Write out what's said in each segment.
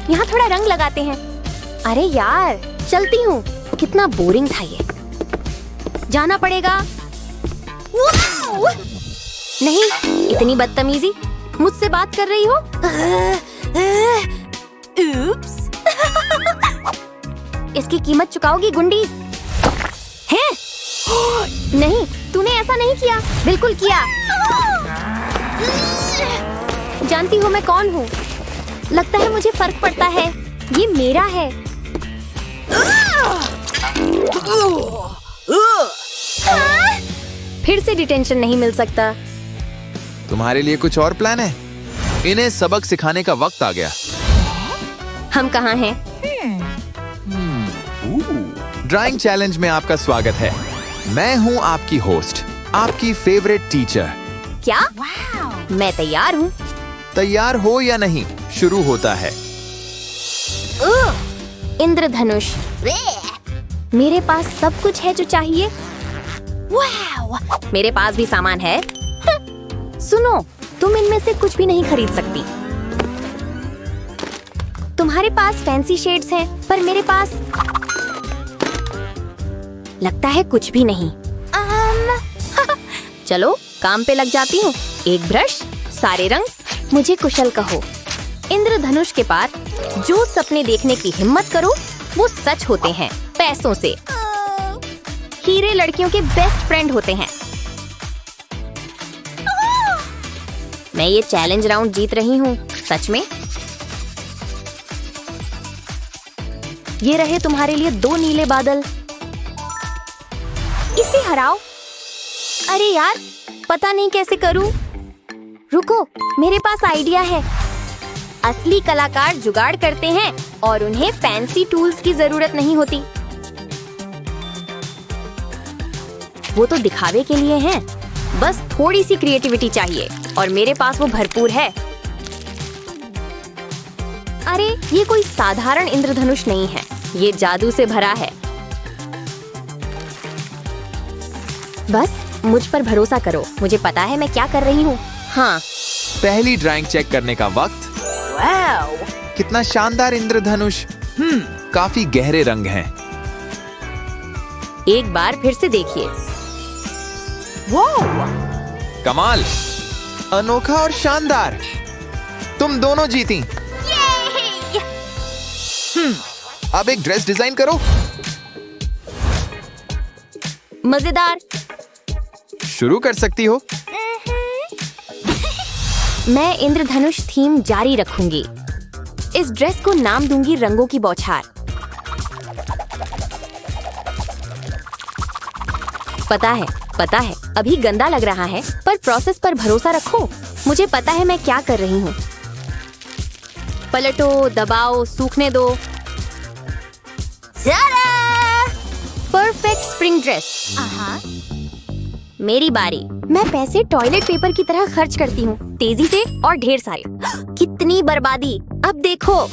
यहाँ थोड़ा रंग लगाते हैं। अरे यार, चलती हूँ। कितना बोरिंग था ये। जाना पड़ेगा। नहीं, इतनी बदतमीजी। मुझसे बात कर रही हो? Oops. इसकी कीमत चुकाओगी गुंडी? हैं? नहीं, तूने ऐसा नहीं किया। बिल्कुल किया। जानती हो मैं कौन हूँ? लगता है मुझे फर्क पड़ता है। ये मेरा है। फिर से डिटेंशन नहीं मिल सकता। तुम्हारे लिए कुछ और प्लान है? इन्हें सबक सिखाने का वक्त आ गया। हम कहाँ हैं? ड्राइंग चैलेंज में आपका स्वागत है। मैं हूँ आपकी होस्ट, आपकी फेवरेट टीचर। क्या? मैं तैयार हूँ। तैयार हो या नहीं, शुरू होता है। इंद्रधनुष। मेरे पास सब कुछ है जो चाहिए। मेरे पास भी सामान है। सुनो, तुम इनमें से कुछ भी नहीं खरीद सकती। तुम्हारे पास फैंसी शेड्स हैं, पर मेरे पास लगता है कुछ भी नहीं। चलो काम पे लग जाती हूँ। एक ब्रश, सारे रंग, मुझे कुशल कहो। इंद्रधनुष के पार जो सपने देखने की हिम्मत करो वो सच होते हैं। पैसों से हीरे लड़कियों के बेस्ट फ्रेंड होते हैं। मैं ये चैलेंज राउंड जीत रही हूँ। सच में? ये रहे तुम्हारे लिए 2 नीले बादल। इसे हराओ। अरे यार, पता नहीं कैसे करूं। रुको, मेरे पास आइडिया है। असली कलाकार जुगाड़ करते हैं और उन्हें फैंसी टूल्स की जरूरत नहीं होती। वो तो दिखावे के लिए हैं। बस थोड़ी सी क्रिएटिविटी चाहिए और मेरे पास वो भरपूर है। अरे, ये कोई साधारण इंद्रधनुष नहीं है। ये जादू से भरा है। बस मुझ पर भरोसा करो। मुझे पता है मैं क्या कर रही हूँ। हाँ। पहली ड्राइंग चेक करने का वक्त। वाओ! कितना शानदार इंद्रधनुष। काफी गहरे रंग हैं। एक बार फिर से देखिए। कमाल, अनोखा और शानदार। तुम दोनों जीती। अब एक ड्रेस डिजाइन करो। मजेदार। शुरू कर सकती हो। मैं इंद्रधनुष थीम जारी रखूंगी। इस ड्रेस को नाम दूंगी रंगों की बौछार। पता है अभी गंदा लग रहा है, पर प्रोसेस पर भरोसा रखो। मुझे पता है मैं क्या कर रही हूँ। पलटो, दबाओ, सूखने दो। Perfect spring dress. मेरी बारी। मैं पैसे टॉयलेट पेपर की तरह खर्च करती हूँ, तेजी से और ढेर सारे। कितनी बर्बादी। अब देखो,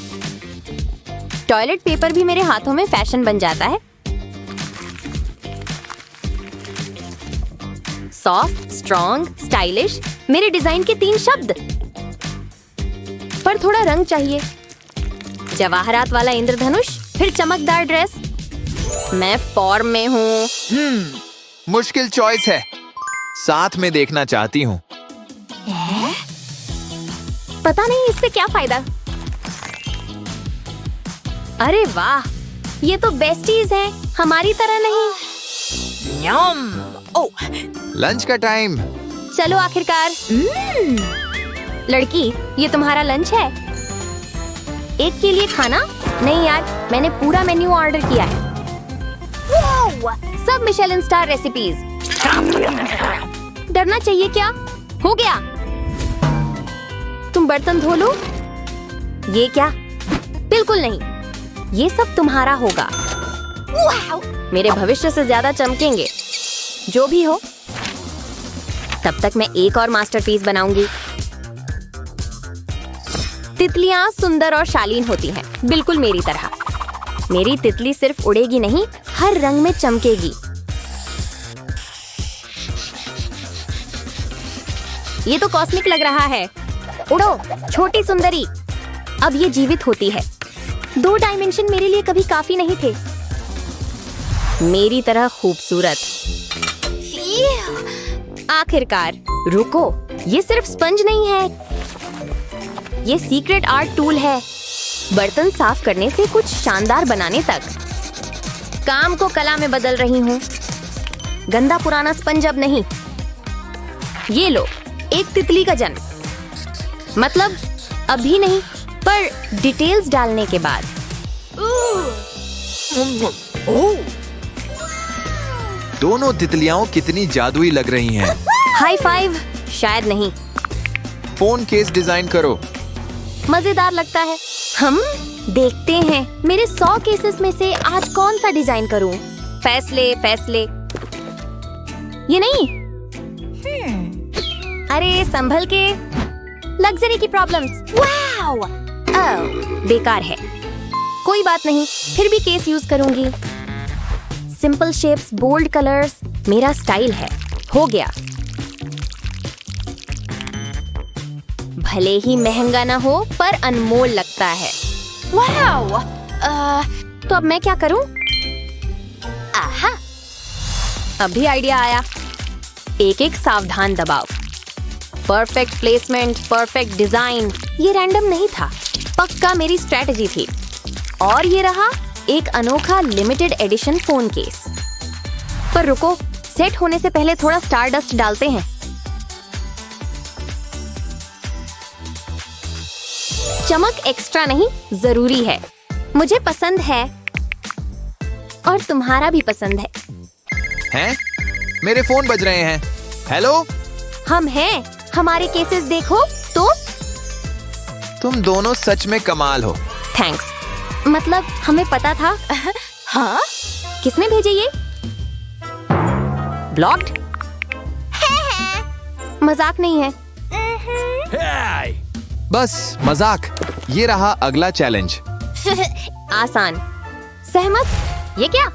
टॉयलेट पेपर भी मेरे हाथों में फैशन बन जाता है। सॉफ्ट, स्ट्रॉन्ग, स्टाइलिश, मेरे डिजाइन के 3 शब्द। पर थोड़ा रंग चाहिए। जवाहरात वाला इंद्रधनुष, फिर चमकदार ड्रेस। मैं फॉर्म में हूँ। मुश्किल चॉइस है। साथ में देखना चाहती हूँ। पता नहीं इससे क्या फायदा। अरे वाह, ये तो बेस्टीज हैं, हमारी तरह नहीं। लंच का टाइम। चलो आखिरकार। लड़की, ये तुम्हारा लंच है? एक के लिए खाना? नहीं यार, मैंने पूरा मेन्यू ऑर्डर किया है। सब मिशेलिन स्टार रेसिपीज। डरना चाहिए क्या? हो गया। तुम बर्तन धो लो। ये क्या? बिल्कुल नहीं, ये सब तुम्हारा होगा। मेरे भविष्य से ज्यादा चमकेंगे। जो भी हो, तब तक मैं एक और मास्टरपीस बनाऊंगी। तितलियां सुंदर और शालीन होती हैं, बिल्कुल मेरी तरह। मेरी तितली सिर्फ उड़ेगी नहीं, हर रंग में चमकेगी। ये तो कॉस्मिक लग रहा है। उड़ो छोटी सुंदरी। अब ये जीवित होती है। 2 डायमेंशन मेरे लिए कभी काफी नहीं थे। मेरी तरह खूबसूरत। आखिरकार। रुको, ये सिर्फ स्पंज नहीं है, ये सीक्रेट आर्ट टूल है। बर्तन साफ करने से कुछ शानदार बनाने तक। काम को कला में बदल रही हूँ। गंदा पुराना स्पंज अब नहीं। ये लो, एक तितली का जन्म। मतलब अभी नहीं, पर डिटेल्स डालने के बाद। दोनों तितलियां कितनी जादुई लग रही हैं। High five. शायद नहीं। फोन केस डिजाइन करो। मजेदार लगता है। हम देखते हैं मेरे 100 केसेस में से आज कौन सा डिजाइन करूं। फैसले फैसले। ये नहीं। अरे संभल के। लग्जरी की प्रॉब्लम्स। वाओ, बेकार है। कोई बात नहीं, फिर भी केस यूज करूंगी। सिंपल शेप्स, बोल्ड कलर्स, मेरा स्टाइल है। हो गया। भले ही महंगा ना हो, पर अनमोल लगता है। वाओ! तो अब मैं क्या करूं? आहा! अभी आइडिया आया। एक सावधान दबाव। Perfect placement, perfect design. ये रैंडम नहीं था, पक्का मेरी स्ट्रेटजी थी। और ये रहा एक अनोखा लिमिटेड एडिशन फोन केस। पर रुको, सेट होने से पहले थोड़ा स्टारडस्ट डालते हैं। चमक एक्स्ट्रा नहीं, जरूरी है। मुझे पसंद है और तुम्हारा भी पसंद है। हैं? मेरे फोन बज रहे हैं। हेलो? हम हैं। हमारे केसेस देखो तो। तुम दोनों सच में कमाल हो। थैंक्स। मतलब हमें पता था। हाँ? किसने भेजे ये? ब्लॉक्ड? मजाक नहीं है। बस मजाक। ये रहा अगला चैलेंज। आसान। सहमत? ये क्या?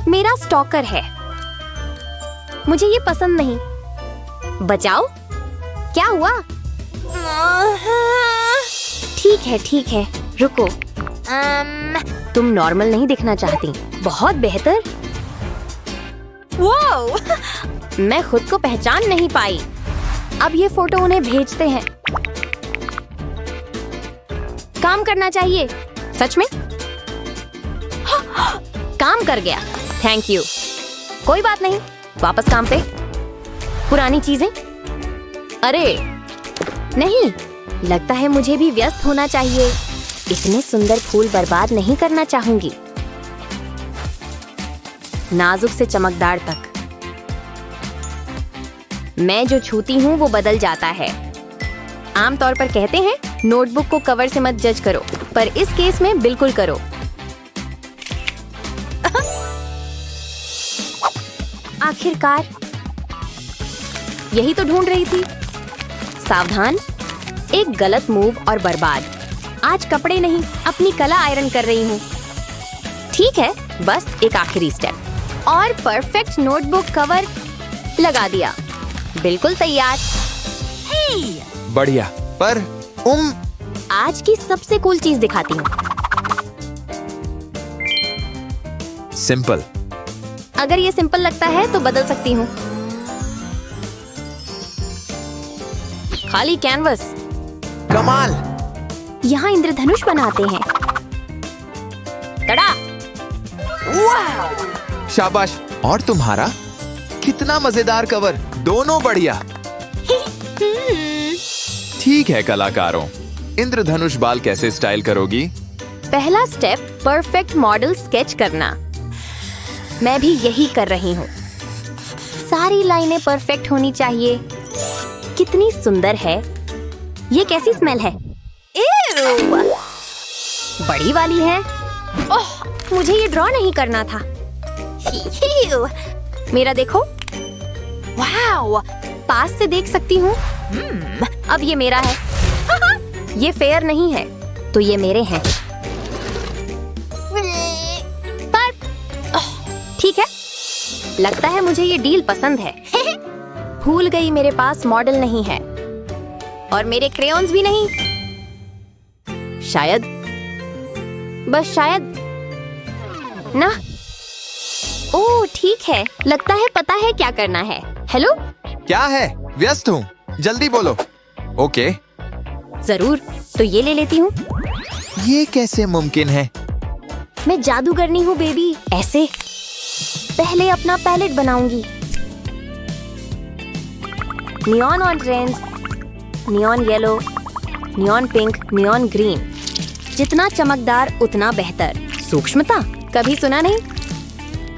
मेरा स्टॉकर है। मुझे ये पसंद नहीं। बचाओ। क्या हुआ? ठीक है, रुको। तुम नॉर्मल नहीं दिखना चाहती। बहुत बेहतर। वो मैं खुद को पहचान नहीं पाई। अब ये फोटो उन्हें भेजते हैं। काम करना चाहिए। सच में? काम कर गया। Thank you. कोई बात नहीं, वापस काम पे। पुरानी चीजें? अरे नहीं, लगता है मुझे भी व्यस्त होना चाहिए। इतने सुंदर फूल बर्बाद नहीं करना चाहूंगी। नाजुक से चमकदार तक। मैं जो छूती हूँ वो बदल जाता है। आमतौर पर कहते हैं नोटबुक को कवर से मत जज करो, पर इस केस में बिल्कुल करो। आखिरकार यही तो ढूंढ रही थी। सावधान, एक गलत मूव और बर्बाद। आज कपड़े नहीं, अपनी कला आयरन कर रही हूँ। ठीक है, बस एक आखिरी स्टेप और परफेक्ट नोटबुक कवर लगा दिया। बिल्कुल तैयार। बढ़िया। पर आज की सबसे कूल चीज दिखाती हूँ। सिंपल। अगर ये सिंपल लगता है तो बदल सकती हूँ। खाली कैनवस। कमाल। यहाँ इंद्रधनुष बनाते हैं। तड़ा। शाबाश। और तुम्हारा? कितना मजेदार कवर। दोनों बढ़िया। ठीक है कलाकारों, इंद्रधनुष बाल कैसे स्टाइल करोगी? पहला स्टेप, परफेक्ट मॉडल स्केच करना। मैं भी यही कर रही हूँ। सारी लाइनें परफेक्ट होनी चाहिए। कितनी सुंदर है। ये कैसी स्मेल है? बड़ी वाली है। ओह, मुझे ये ड्रॉ नहीं करना था। मेरा देखो। वाओ, पास से देख सकती हूँ। अब ये मेरा है। ये फेयर नहीं है, तो ये मेरे हैं। पर ठीक है, लगता है मुझे ये डील पसंद है। भूल गई मेरे पास मॉडल नहीं है और मेरे क्रेयॉन्स भी नहीं। शायद बस शायद ना। ओह ठीक है, लगता है पता है क्या करना है। हेलो, क्या है? व्यस्त हूँ, जल्दी बोलो। ओके। जरूर, तो ये ले लेती हूँ। ये कैसे मुमकिन है? मैं जादूगरनी हूँ बेबी। ऐसे पहले अपना पैलेट बनाऊंगी। Neon orange, neon yellow, neon pink, neon green. जितना चमकदार उतना बेहतर। सूक्ष्मता कभी सुना नहीं।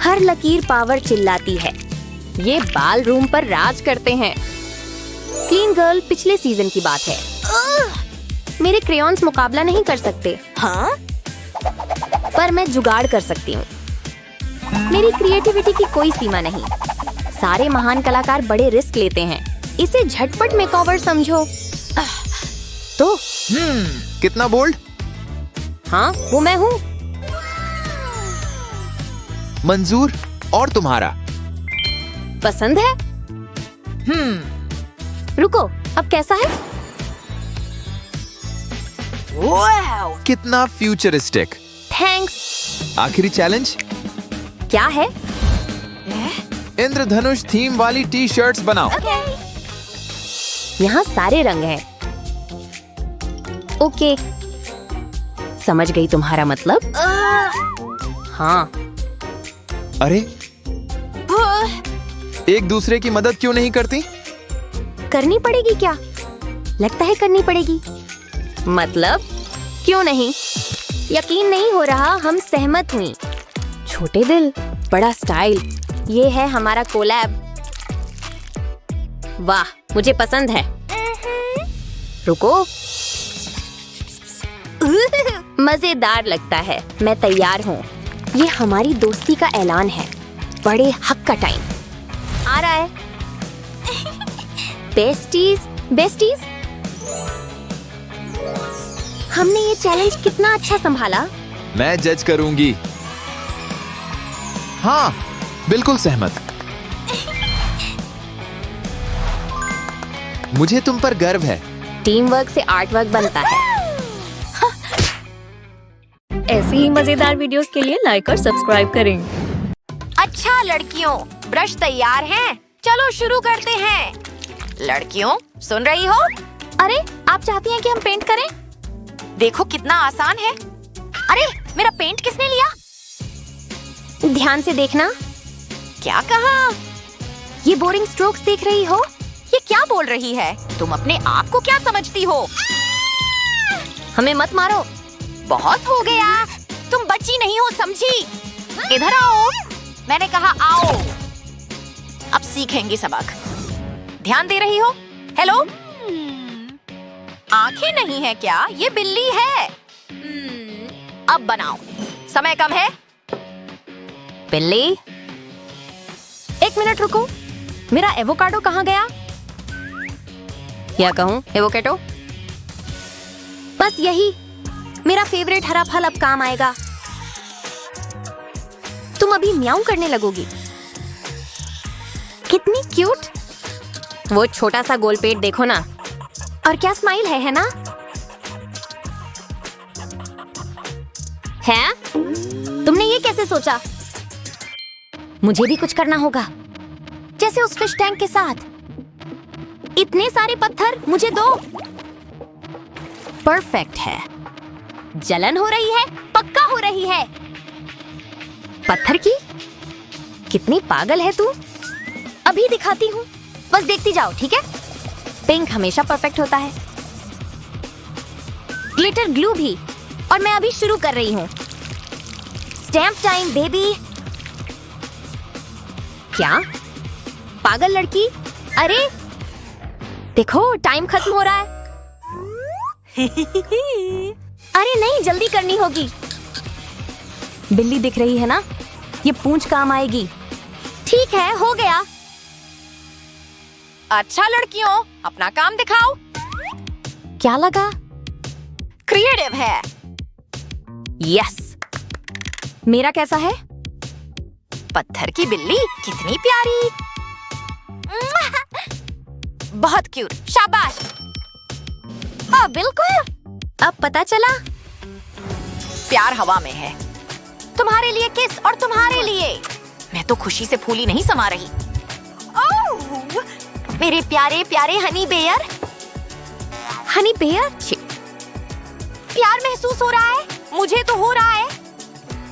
हर लकीर पावर चिल्लाती है। ये बाल रूम पर राज करते हैं। क्लीन गर्ल पिछले सीजन की बात है। मेरे क्रेयॉन्स मुकाबला नहीं कर सकते। हाँ? पर मैं जुगाड़ कर सकती हूँ। मेरी क्रिएटिविटी की कोई सीमा नहीं। सारे महान कलाकार बड़े रिस्क लेते हैं। इसे झटपट मेकओवर समझो। तो कितना बोल्ड? हाँ, वो मैं हूँ। मंजूर। और तुम्हारा? पसंद है? रुको, अब कैसा है? वाव! कितना फ्यूचरिस्टिक। थैंक्स। आखिरी चैलेंज क्या है? इंद्रधनुष थीम वाली टी शर्ट्स बनाओ। यहाँ सारे रंग हैं। ओके, समझ गई तुम्हारा मतलब। हाँ। अरे, एक दूसरे की मदद क्यों नहीं करती? करनी पड़ेगी क्या? लगता है करनी पड़ेगी। मतलब क्यों नहीं? यकीन नहीं हो रहा। हम सहमत हुई। छोटे दिल, बड़ा स्टाइल। ये है हमारा कोलैब। वाह, मुझे पसंद है। रुको। मजेदार लगता है। मैं तैयार हूँ। ये हमारी दोस्ती का ऐलान है। बड़े हक का टाइम आ रहा है। बेस्टीज, हमने ये चैलेंज कितना अच्छा संभाला। मैं जज करूंगी। हाँ, बिल्कुल सहमत। मुझे तुम पर गर्व है। टीम वर्क से आर्ट वर्क बनता है। ऐसी ही मजेदार वीडियोस के लिए लाइक और सब्सक्राइब करें। अच्छा लड़कियों, ब्रश तैयार हैं? चलो शुरू करते हैं। लड़कियों, सुन रही हो? अरे, आप चाहती हैं कि हम पेंट करें? देखो कितना आसान है। अरे, मेरा पेंट किसने लिया? ध्यान से देखना। क्या कहा? ये बोरिंग स्ट्रोक्स देख रही हो? ये क्या बोल रही है? तुम अपने आप को क्या समझती हो? हमें मत मारो। बहुत हो गया। तुम बच्ची नहीं हो, समझी? इधर आओ। मैंने कहा आओ। अब सीखेंगे सबक। ध्यान दे रही हो? हेलो? आंखें नहीं है क्या? ये बिल्ली है। अब बनाओ। समय कम है। बिल्ली, एक मिनट रुको। मेरा एवोकाडो कहाँ गया? क्या कहूँ? एवोकाडो? बस यही। मेरा फेवरेट हरा फल अब काम आएगा। तुम अभी म्याऊं करने लगोगी। कितनी क्यूट। वो छोटा सा गोल पेट देखो ना। और क्या स्माइल है ना? है? तुमने ये कैसे सोचा? मुझे भी कुछ करना होगा, जैसे उस फिश टैंक के साथ। इतने सारे पत्थर मुझे दो। परफेक्ट है। जलन हो रही है, पक्का हो रही है। पत्थर की? कितनी पागल है तू। अभी दिखाती हूँ, बस देखती जाओ, ठीक है? पिंक हमेशा परफेक्ट होता है। ग्लिटर ग्लू भी। और मैं अभी शुरू कर रही हूँ। Stamp time baby. क्या? पागल लड़की। अरे देखो, टाइम खत्म हो रहा है। अरे नहीं, जल्दी करनी होगी। बिल्ली दिख रही है ना? ये पूंछ काम आएगी। ठीक है, हो गया। अच्छा लड़कियों, अपना काम दिखाओ। क्या लगा? क्रिएटिव है। यस। मेरा कैसा है? पत्थर की बिल्ली, कितनी प्यारी। बहुत क्यूट, शाबाश। बिल्कुल। अब पता चला। प्यार हवा में है। तुम्हारे लिए किस और तुम्हारे लिए। मैं तो खुशी से फूली नहीं समा रही। ओह, मेरे प्यारे प्यारे हनी बेयर। हनी बेयर? प्यार महसूस हो रहा है? मुझे तो हो रहा है।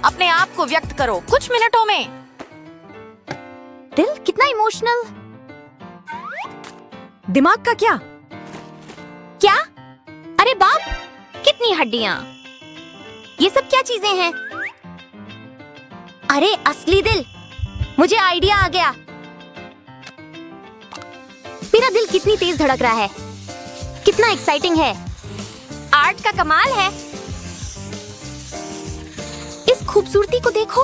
अपने आप को व्यक्त करो कुछ मिनटों में। दिल कितना इमोशनल। दिमाग का क्या? क्या? अरे बाप, कितनी हड्डियां। ये सब क्या चीजें हैं? अरे असली दिल, मुझे आइडिया आ गया। मेरा दिल कितनी तेज धड़क रहा है, कितना एक्साइटिंग है। आर्ट का कमाल है। इस खूबसूरती को देखो।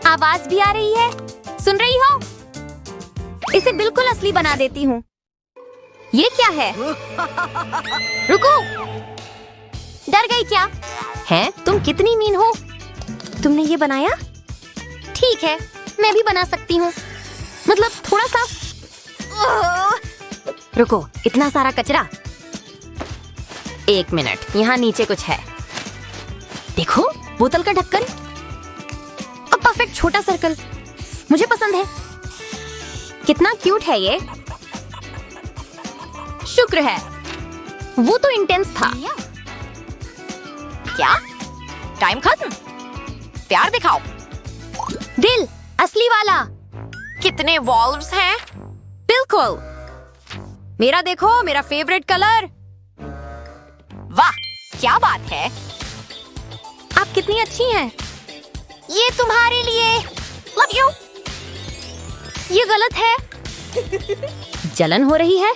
आवाज भी आ रही है, सुन रही हो? इसे बिल्कुल असली बना देती हूँ। ये क्या है? रुको, डर गई क्या? हैं? तुम कितनी मीन हो। तुमने ये बनाया? ठीक है, मैं भी बना सकती हूँ, मतलब थोड़ा सा। रुको, इतना सारा कचरा। एक मिनट, यहाँ नीचे कुछ है। देखो, बोतल का ढक्कन। अब परफेक्ट छोटा सर्कल, मुझे पसंद है। कितना क्यूट है ये। शुक्र है, वो तो इंटेंस था। क्या? टाइम खत्म। प्यार दिखाओ। दिल, असली वाला। कितने वॉल्व्स हैं? बिल्कुल। मेरा देखो, मेरा फेवरेट कलर। वाह, क्या बात है। आप कितनी अच्छी हैं। ये तुम्हारे लिए। Love you. ये गलत है। जलन हो रही है।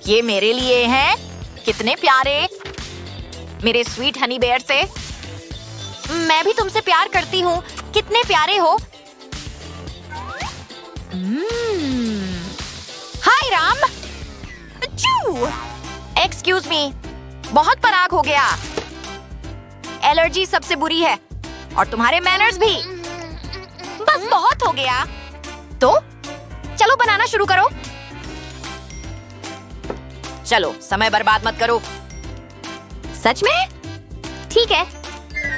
ये मेरे लिए है। कितने प्यारे। मेरे स्वीट हनी बेयर से। मैं भी तुमसे प्यार करती हूँ। कितने प्यारे हो। हाय राम। एक्सक्यूज मी, बहुत पराग हो गया। एलर्जी सबसे बुरी है और तुम्हारे मैनर्स भी। बस बहुत हो गया। तो चलो बनाना शुरू करो। चलो, समय बर्बाद मत करो। सच में? ठीक है,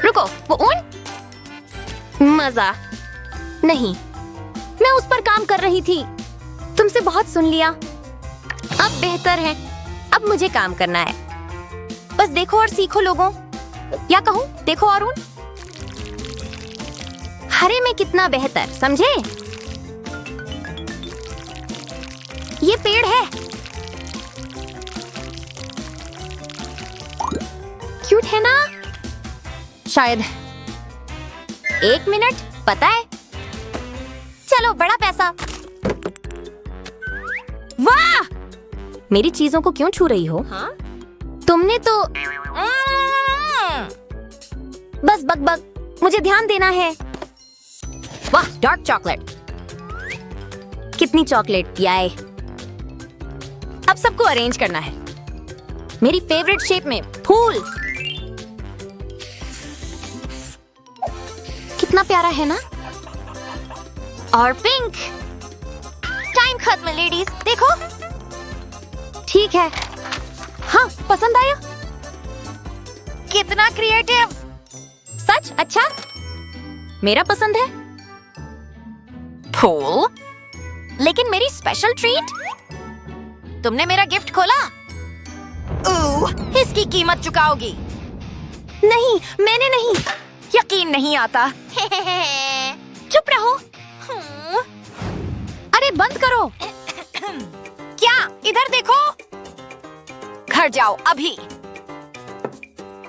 रुको, वो ऊन? मजा नहीं, मैं उस पर काम कर रही थी। तुमसे बहुत सुन लिया। अब बेहतर है। अब मुझे काम करना है। बस देखो और सीखो लोगों। या कहूँ, देखो और ऊन। हरे में कितना बेहतर, समझे? ये पेड़ है। क्यूट है ना? शायद। एक मिनट, पता है? चलो, बड़ा पैसा। वाह! मेरी चीजों को क्यों छू रही हो? हाँ? तुमने तो बस बक, मुझे ध्यान देना है। वाह, डार्क चॉकलेट। कितनी चॉकलेट, याय। अब सबको अरेंज करना है मेरी फेवरेट शेप में। फूल कितना प्यारा है ना? और पिंक। टाइम खत्म लेडीज, देखो। ठीक है। हाँ, पसंद आया? कितना क्रिएटिव। सच? अच्छा, मेरा पसंद है। फूल, लेकिन मेरी स्पेशल ट्रीट। तुमने मेरा गिफ्ट खोला। इसकी कीमत चुकाओगी। नहीं, मैंने नहीं। यकीन नहीं आता। चुप रहो। अरे बंद करो। क्या? इधर देखो। घर जाओ अभी।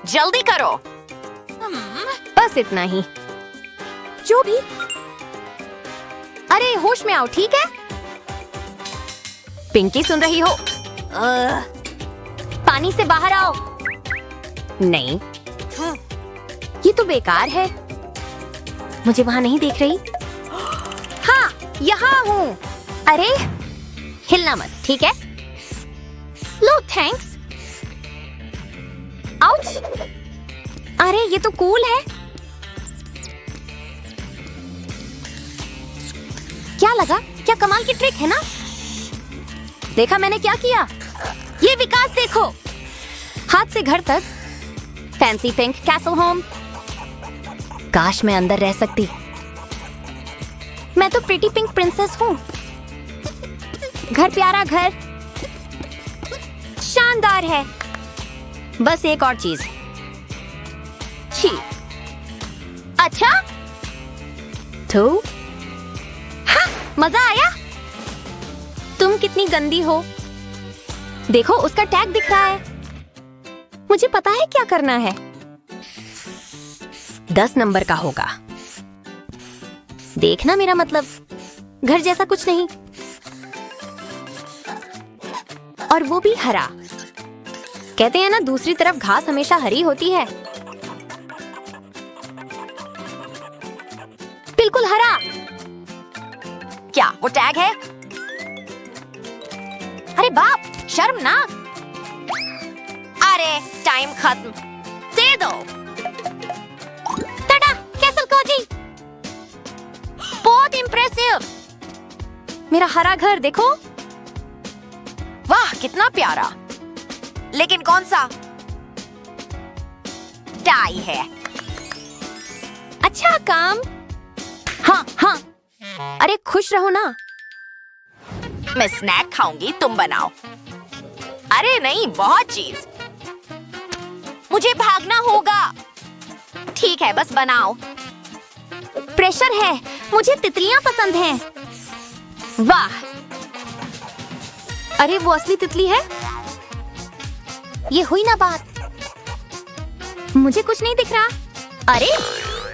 जल्दी करो। बस इतना ही। जो भी। अरे होश में आओ, ठीक है? पिंकी, सुन रही हो? पानी से बाहर आओ। नहीं, ये तो बेकार है। मुझे वहां नहीं देख रही? हाँ, यहाँ हूँ। अरे हिलना मत, ठीक है? लो, थैंक्स। आउच! अरे ये तो कूल है। क्या लगा? क्या कमाल की ट्रिक है ना? देखा मैंने क्या किया? ये विकास देखो। हाथ से घर तक फैंसी पिंक कैसल होम। काश मैं अंदर रह सकती। मैं तो प्रिटी पिंक प्रिंसेस हूँ। घर प्यारा घर, शानदार है। बस एक और चीज। छी। अच्छा तो हाँ, मजा आया। तुम कितनी गंदी हो। देखो उसका टैग दिख रहा है। मुझे पता है क्या करना है। 10 नंबर का होगा। देखना मेरा मतलब, घर जैसा कुछ नहीं, और वो भी हरा। कहते हैं ना दूसरी तरफ घास हमेशा हरी होती है। बिल्कुल हरा। क्या वो टैग है? अरे बाप, शर्मनाक। अरे टाइम खत्म। दे दो। Tata castle cozy. बहुत इम्प्रेसिव। मेरा हरा घर देखो। वाह कितना प्यारा। लेकिन कौन सा? टाई है। अच्छा काम। हाँ हाँ, अरे खुश रहो ना। मैं स्नैक खाऊंगी, तुम बनाओ। अरे नहीं, बहुत चीज। मुझे भागना होगा। ठीक है, बस बनाओ। प्रेशर है, मुझे तितलियां पसंद हैं। वाह, अरे वो असली तितली है। ये हुई ना बात। मुझे कुछ नहीं दिख रहा। अरे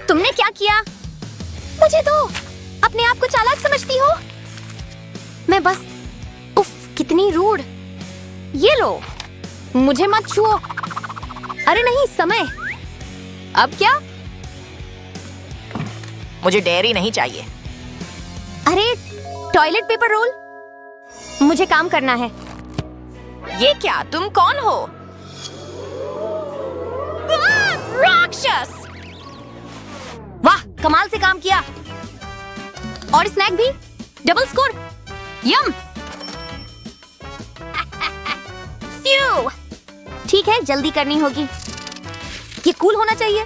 तुमने क्या किया? मुझे दो। अपने आप को चालाक समझती हो? मैं बस, उफ कितनी रूड। ये लो, मुझे मत छुओ। अरे नहीं, समय। अब क्या? मुझे डेयरी नहीं चाहिए। अरे टॉयलेट पेपर रोल। मुझे काम करना है। ये क्या? तुम कौन हो? राक्षस! वाह कमाल से काम किया। और स्नैक भी। Double score. यम। फ्यू। ठीक है, जल्दी करनी होगी। ये कूल होना चाहिए।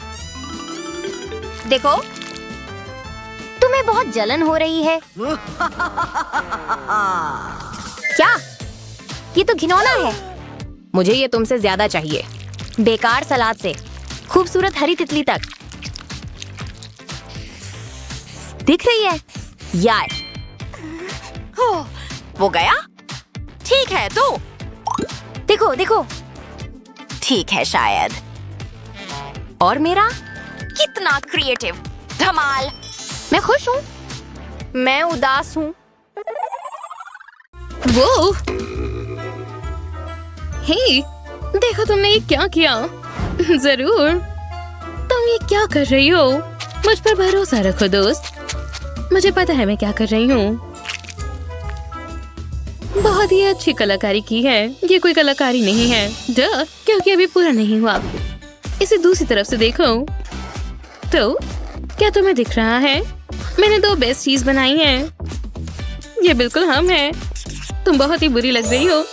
देखो, तुम्हें बहुत जलन हो रही है। क्या? ये तो घिनौना है। मुझे ये तुमसे ज्यादा चाहिए। बेकार सलाद से खूबसूरत हरी तितली तक। दिख रही है यार। वो गया? ठीक है तो। देखो देखो। ठीक है शायद। और मेरा? कितना क्रिएटिव। धमाल। मैं खुश हूँ। मैं उदास हूँ। वो हे, देखो तुमने ये क्या किया। जरूर। तुम ये क्या कर रही हो? मुझ पर भरोसा रखो दोस्त। मुझे पता है मैं क्या कर रही हूँ। बहुत ही अच्छी कलाकारी की है। ये कोई कलाकारी नहीं है, क्योंकि अभी पूरा नहीं हुआ। इसे दूसरी तरफ से देखो। तो क्या तुम्हें दिख रहा है? मैंने 2 बेस्ट चीज बनाई है। ये बिल्कुल हम हैं। तुम बहुत ही बुरी लग रही हो।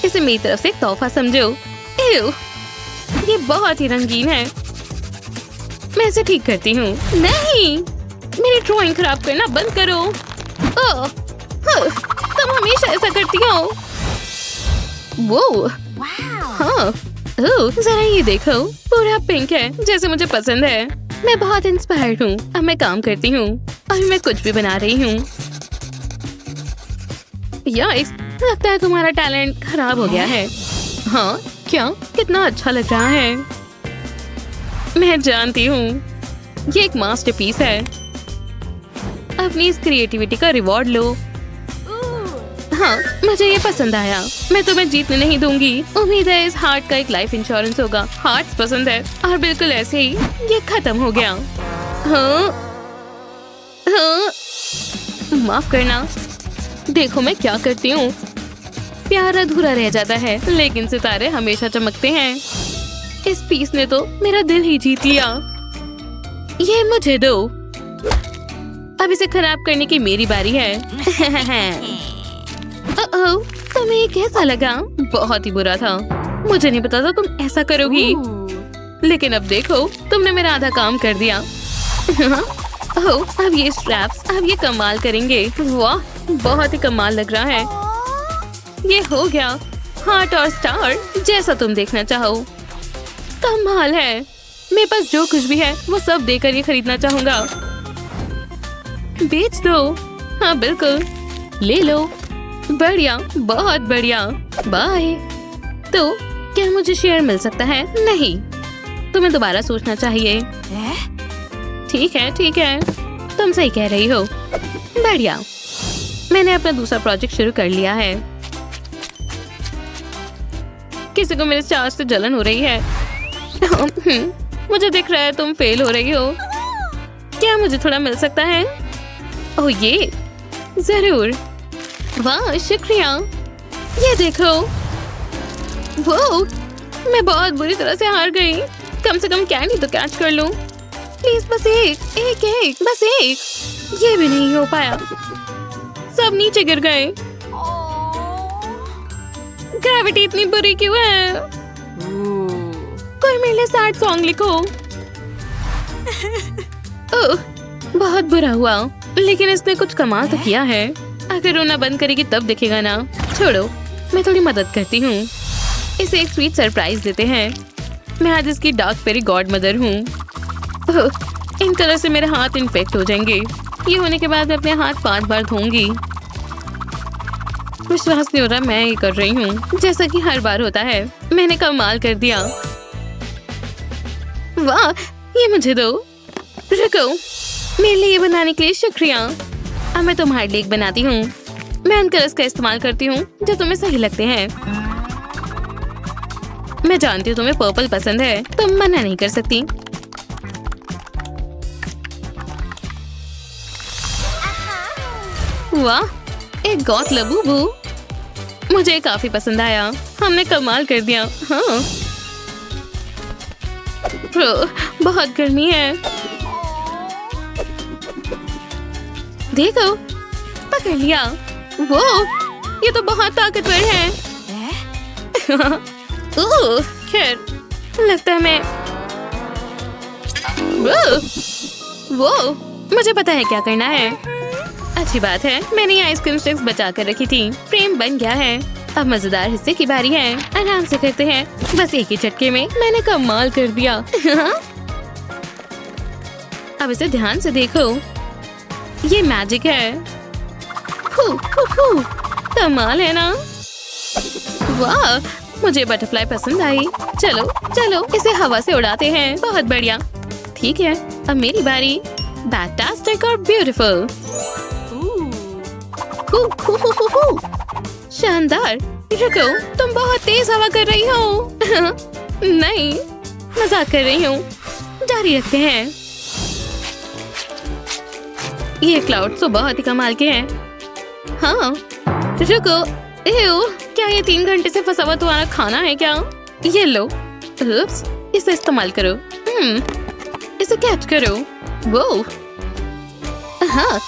इसे मेरी तरफ से एक तोहफा समझो। एव, ये बहुत ही रंगीन है। मैं इसे ठीक करती हूँ। नहीं, मेरी ड्राइंग खराब करना बंद करो। ओह, तुम हमेशा ऐसा करती हो। वो हाँ, जरा ये देखो, पूरा पिंक है जैसे मुझे पसंद है। मैं बहुत इंस्पायर्ड हूँ। अब मैं काम करती हूँ और मैं कुछ भी बना रही हूँ। यार, लगता है तुम्हारा टैलेंट खराब हो गया है। हाँ क्या? कितना अच्छा लग रहा है। मैं जानती हूँ, ये एक मास्टरपीस है। अपनी इस क्रिएटिविटी का रिवॉर्ड लो। हाँ, मुझे ये पसंद आया। मैं तुम्हें जीतने नहीं दूंगी। उम्मीद है इस हार्ट का एक लाइफ इंश्योरेंस होगा। हार्ट पसंद है और बिल्कुल ऐसे ही ये खत्म हो गया। हाँ, हाँ, माफ करना। देखो मैं क्या करती हूँ। प्यार अधूरा रह जाता है, लेकिन सितारे हमेशा चमकते हैं। इस पीस ने तो मेरा दिल ही जीत लिया। ये मुझे दो। अब इसे खराब करने की मेरी बारी है। तुम्हें ये कैसा लगा? बहुत ही बुरा था। मुझे नहीं पता था तुम ऐसा करोगी। लेकिन अब देखो तुमने मेरा आधा काम कर दिया। ओह, अब ये स्ट्रैप्स अब ये कमाल करेंगे। वाह, बहुत ही कमाल लग रहा है। ये हो गया हार्ट और स्टार, जैसा तुम देखना चाहो। कमाल है। मेरे पास जो कुछ भी है वो सब देकर ये खरीदना चाहूंगा। बेच दो। हाँ बिल्कुल, ले लो। बढ़िया, बहुत बढ़िया। बाय। तो क्या मुझे शेयर मिल सकता है? नहीं, तुम्हें दोबारा सोचना चाहिए। ठीक है, तुम सही कह रही हो। बढ़िया, मैंने अपना दूसरा प्रोजेक्ट शुरू कर लिया है। किसी को मेरे चार्ज से जलन हो रही है। मुझे दिख रहा है तुम फेल हो रही हो। क्या मुझे थोड़ा मिल सकता है? ओह ये जरूर। वाह शुक्रिया। ये देखो। वो मैं बहुत बुरी तरह से हार गई। कम से कम कैंडी तो कैच कर लूं। प्लीज बस एक, बस एक। ये भी नहीं हो पाया। सब नीचे गिर गए। ग्रेविटी इतनी बुरी क्यों है? कोई मेरे लिए सैड सॉन्ग लिखो। ओह, बहुत बुरा हुआ, लेकिन इसने कुछ कमाल तो किया है। अगर रोना बंद करेगी तब दिखेगा ना। छोड़ो, मैं थोड़ी मदद करती हूँ। इसे एक स्वीट सरप्राइज देते हैं। मैं आज इसकी डार्क फेरी गॉड मदर हूँ। इन कलर से मेरे हाथ इन्फेक्ट हो जाएंगे। ये होने के बाद मैं अपने हाथ 5 बार धोऊंगी। विश्वास नहीं हो रहा मैं ये कर रही हूँ, जैसा कि हर बार होता है। मैंने कमाल कर दिया। वाह, ये मुझे दो। रुको, मेरे लिए ये बनाने के लिए शुक्रिया। अब मैं तुम्हारे लिए एक बनाती हूँ। मैं उन कलर्स का इस्तेमाल करती हूँ जो तुम्हें सही लगते हैं। मैं जानती हूँ तुम्हें पर्पल पसंद है, तुम मना नहीं कर सकती। वाह, एक गॉथ लबूबू। मुझे काफी पसंद आया। हमने कमाल कर दिया। हाँ, बहुत गर्मी है। देखो, पकड़ लिया। वो ये तो बहुत ताकतवर है। खैर, लगता है मैं वो मुझे पता है क्या करना है। अच्छी बात है, मैंने ये आइसक्रीम स्टिक्स बचा कर रखी थी। फ्रेम बन गया है। अब मजेदार हिस्से की बारी है। आराम से करते हैं। बस एक ही झटके में मैंने कमाल कर दिया। अब इसे ध्यान से देखो। ये मैजिक है। कमाल है ना? वाह, मुझे बटरफ्लाई पसंद आई। चलो चलो इसे हवा से उड़ाते हैं। बहुत बढ़िया। ठीक है, अब मेरी बारी। फैंटास्टिक और ब्यूटीफुल। शानदार। रुको, तुम बहुत तेज हवा कर रही हो। नहीं, मजाक कर रही हूँ। जारी रखते हैं। ये क्लाउड तो बहुत ही कमाल के हैं। हाँ, रुको। क्या ये 3 घंटे से फंसा हुआ तुम्हारा खाना है क्या? ये लो। उप्स, इसे इस्तेमाल करो। इसे कैच करो। वो हाँ,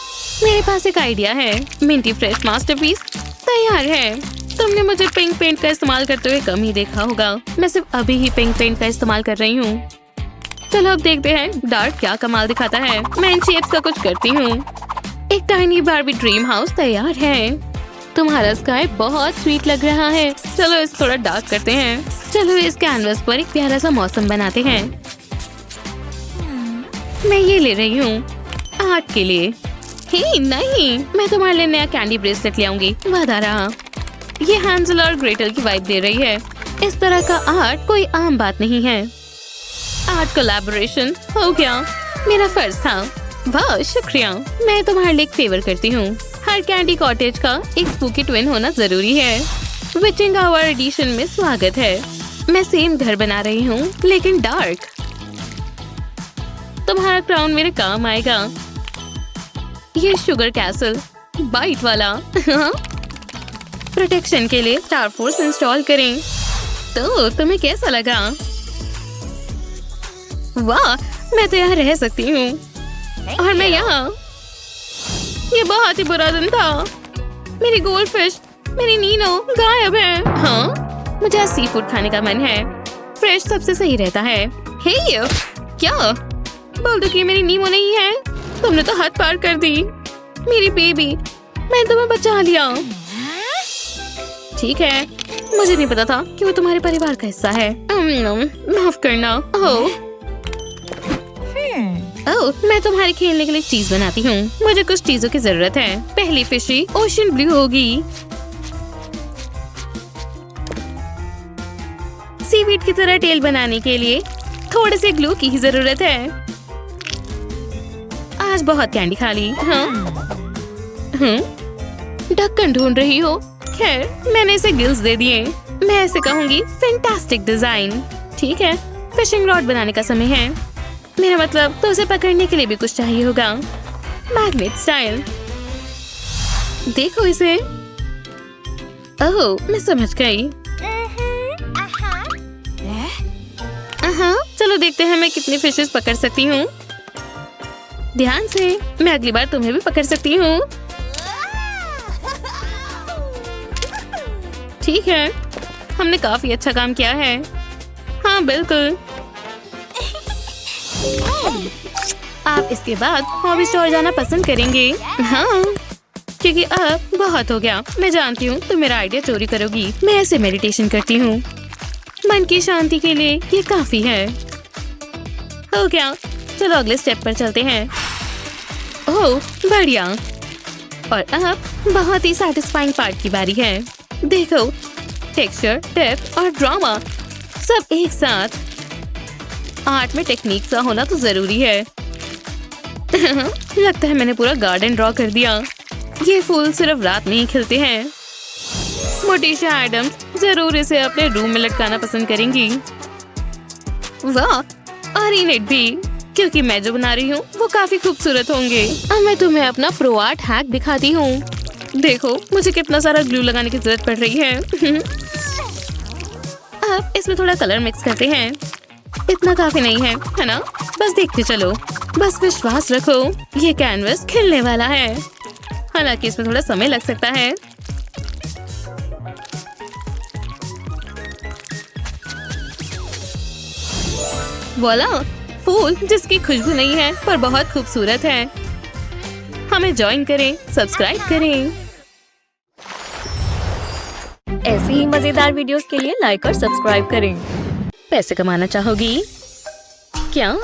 मेरे पास एक आइडिया है। मिंटी फ्रेश मास्टरपीस तैयार है। तुमने मुझे पिंक पेंट का इस्तेमाल करते हुए कम ही देखा होगा। मैं सिर्फ अभी ही पिंक पेंट का इस्तेमाल कर रही हूँ। चलो अब देखते हैं डार्क क्या कमाल दिखाता है। मैं इन शेड्स का कुछ करती हूँ। एक टाइनी बारबी ड्रीम हाउस तैयार है। तुम्हारा स्काई बहुत स्वीट लग रहा है। चलो इसे थोड़ा डार्क करते हैं। चलो इस कैनवस पर एक प्यारा सा मौसम बनाते हैं। मैं ये ले रही हूँ आर्ट के लिए। हे नहीं, मैं तुम्हारे लिए नया कैंडी ब्रेसलेट ले आऊंगी। वादा रहा। ये हैंजल और ग्रेटल की वाइब दे रही है। इस तरह का आर्ट कोई आम बात नहीं है। आर्ट कोलैबोरेशन हो गया। मेरा फर्ज था। वाह शुक्रिया। मैं तुम्हारे लिए एक फेवर करती हूँ। हर कैंडी कॉटेज का एक स्पूकी ट्विन होना जरूरी है। विचिंग आवर एडिशन में स्वागत है। मैं सेम घर बना रही हूँ, लेकिन डार्क। तुम्हारा क्राउन मेरे काम आएगा। ये शुगर कैसल बाइट वाला। प्रोटेक्शन के लिए स्टार फोर्स इंस्टॉल करें। तो तुम्हें कैसा लगा? वाह, मैं तो यहाँ रह सकती हूँ। और मैं यहाँ। ये बहुत ही बुरा दिन था। मेरी गोल्डफिश, मेरी नीनो गायब है। हाँ, मुझे सी फूड खाने का मन है। फ्रेश सबसे सही रहता है। हे क्या बोल दो कि मेरी नीमो नहीं है? तुमने तो हद पार कर दी। मेरी बेबी, मैंने तुम्हें बचा लिया। ठीक है, मुझे नहीं पता था कि वो तुम्हारे परिवार का हिस्सा है। माफ करना। ओह, मैं तुम्हारे खेलने के लिए चीज बनाती हूँ। मुझे कुछ चीजों की जरूरत है। पहली फिशी ओशन ब्लू होगी। सीवीड की तरह टेल बनाने के लिए थोड़े से ग्लू की ही जरूरत है। आज बहुत कैंडी खा ली। हाँ? ढक्कन ढूंढ रही हो? खैर, मैंने इसे गिल्स दे दिए। मैं ऐसे कहूंगी फैंटास्टिक डिजाइन। ठीक है, फिशिंग रॉड बनाने का समय है। मेरा मतलब तो उसे पकड़ने के लिए भी कुछ चाहिए होगा। Magnet style. देखो इसे। ओह, मैं समझ गई। चलो देखते हैं मैं कितनी फिशेस पकड़ सकती हूँ। ध्यान से, मैं अगली बार तुम्हें भी पकड़ सकती हूँ। ठीक है, हमने काफी अच्छा काम किया है। हाँ बिल्कुल। आप इसके बाद हॉबी स्टोर जाना पसंद करेंगे? हाँ, क्योंकि अब बहुत हो गया। मैं जानती हूँ तुम मेरा आइडिया चोरी करोगी। मैं ऐसे मेडिटेशन करती हूँ। मन की शांति के लिए ये काफी है। हो गया, चलो अगले स्टेप पर चलते हैं। ओह बढ़िया। और अब बहुत ही सैटिस्फाइंग पार्ट की बारी है। देखो, टेक्सचर, डेप्थ और ड्रामा सब एक साथ। आर्ट में टेक्निक का होना तो जरूरी है। लगता है मैंने पूरा गार्डन ड्रॉ कर दिया। ये फूल सिर्फ रात में ही खिलते हैं। मोटिशा एडम्स जरूर इसे अपने रूम में लटकाना पसंद करेंगी। वाह, और इनेट भी, क्योंकि मैं जो बना रही हूँ वो काफी खूबसूरत होंगे। अब मैं तुम्हें अपना प्रो आर्ट हैक दिखाती हूँ। देखो, मुझे कितना सारा ग्लू लगाने की जरूरत पड़ रही है। अब इसमें थोड़ा कलर मिक्स करते हैं। इतना काफी नहीं है ना? बस देखते चलो। बस विश्वास रखो, ये कैनवस खिलने वाला है। हालांकि इसमें थोड़ा समय लग सकता है। वाला, फूल जिसकी खुशबू नहीं है पर बहुत खूबसूरत है। हमें ज्वाइन करें, सब्सक्राइब करें। ऐसी ही मजेदार वीडियोस के लिए लाइक और सब्सक्राइब करें। पैसे कमाना चाहोगी क्या?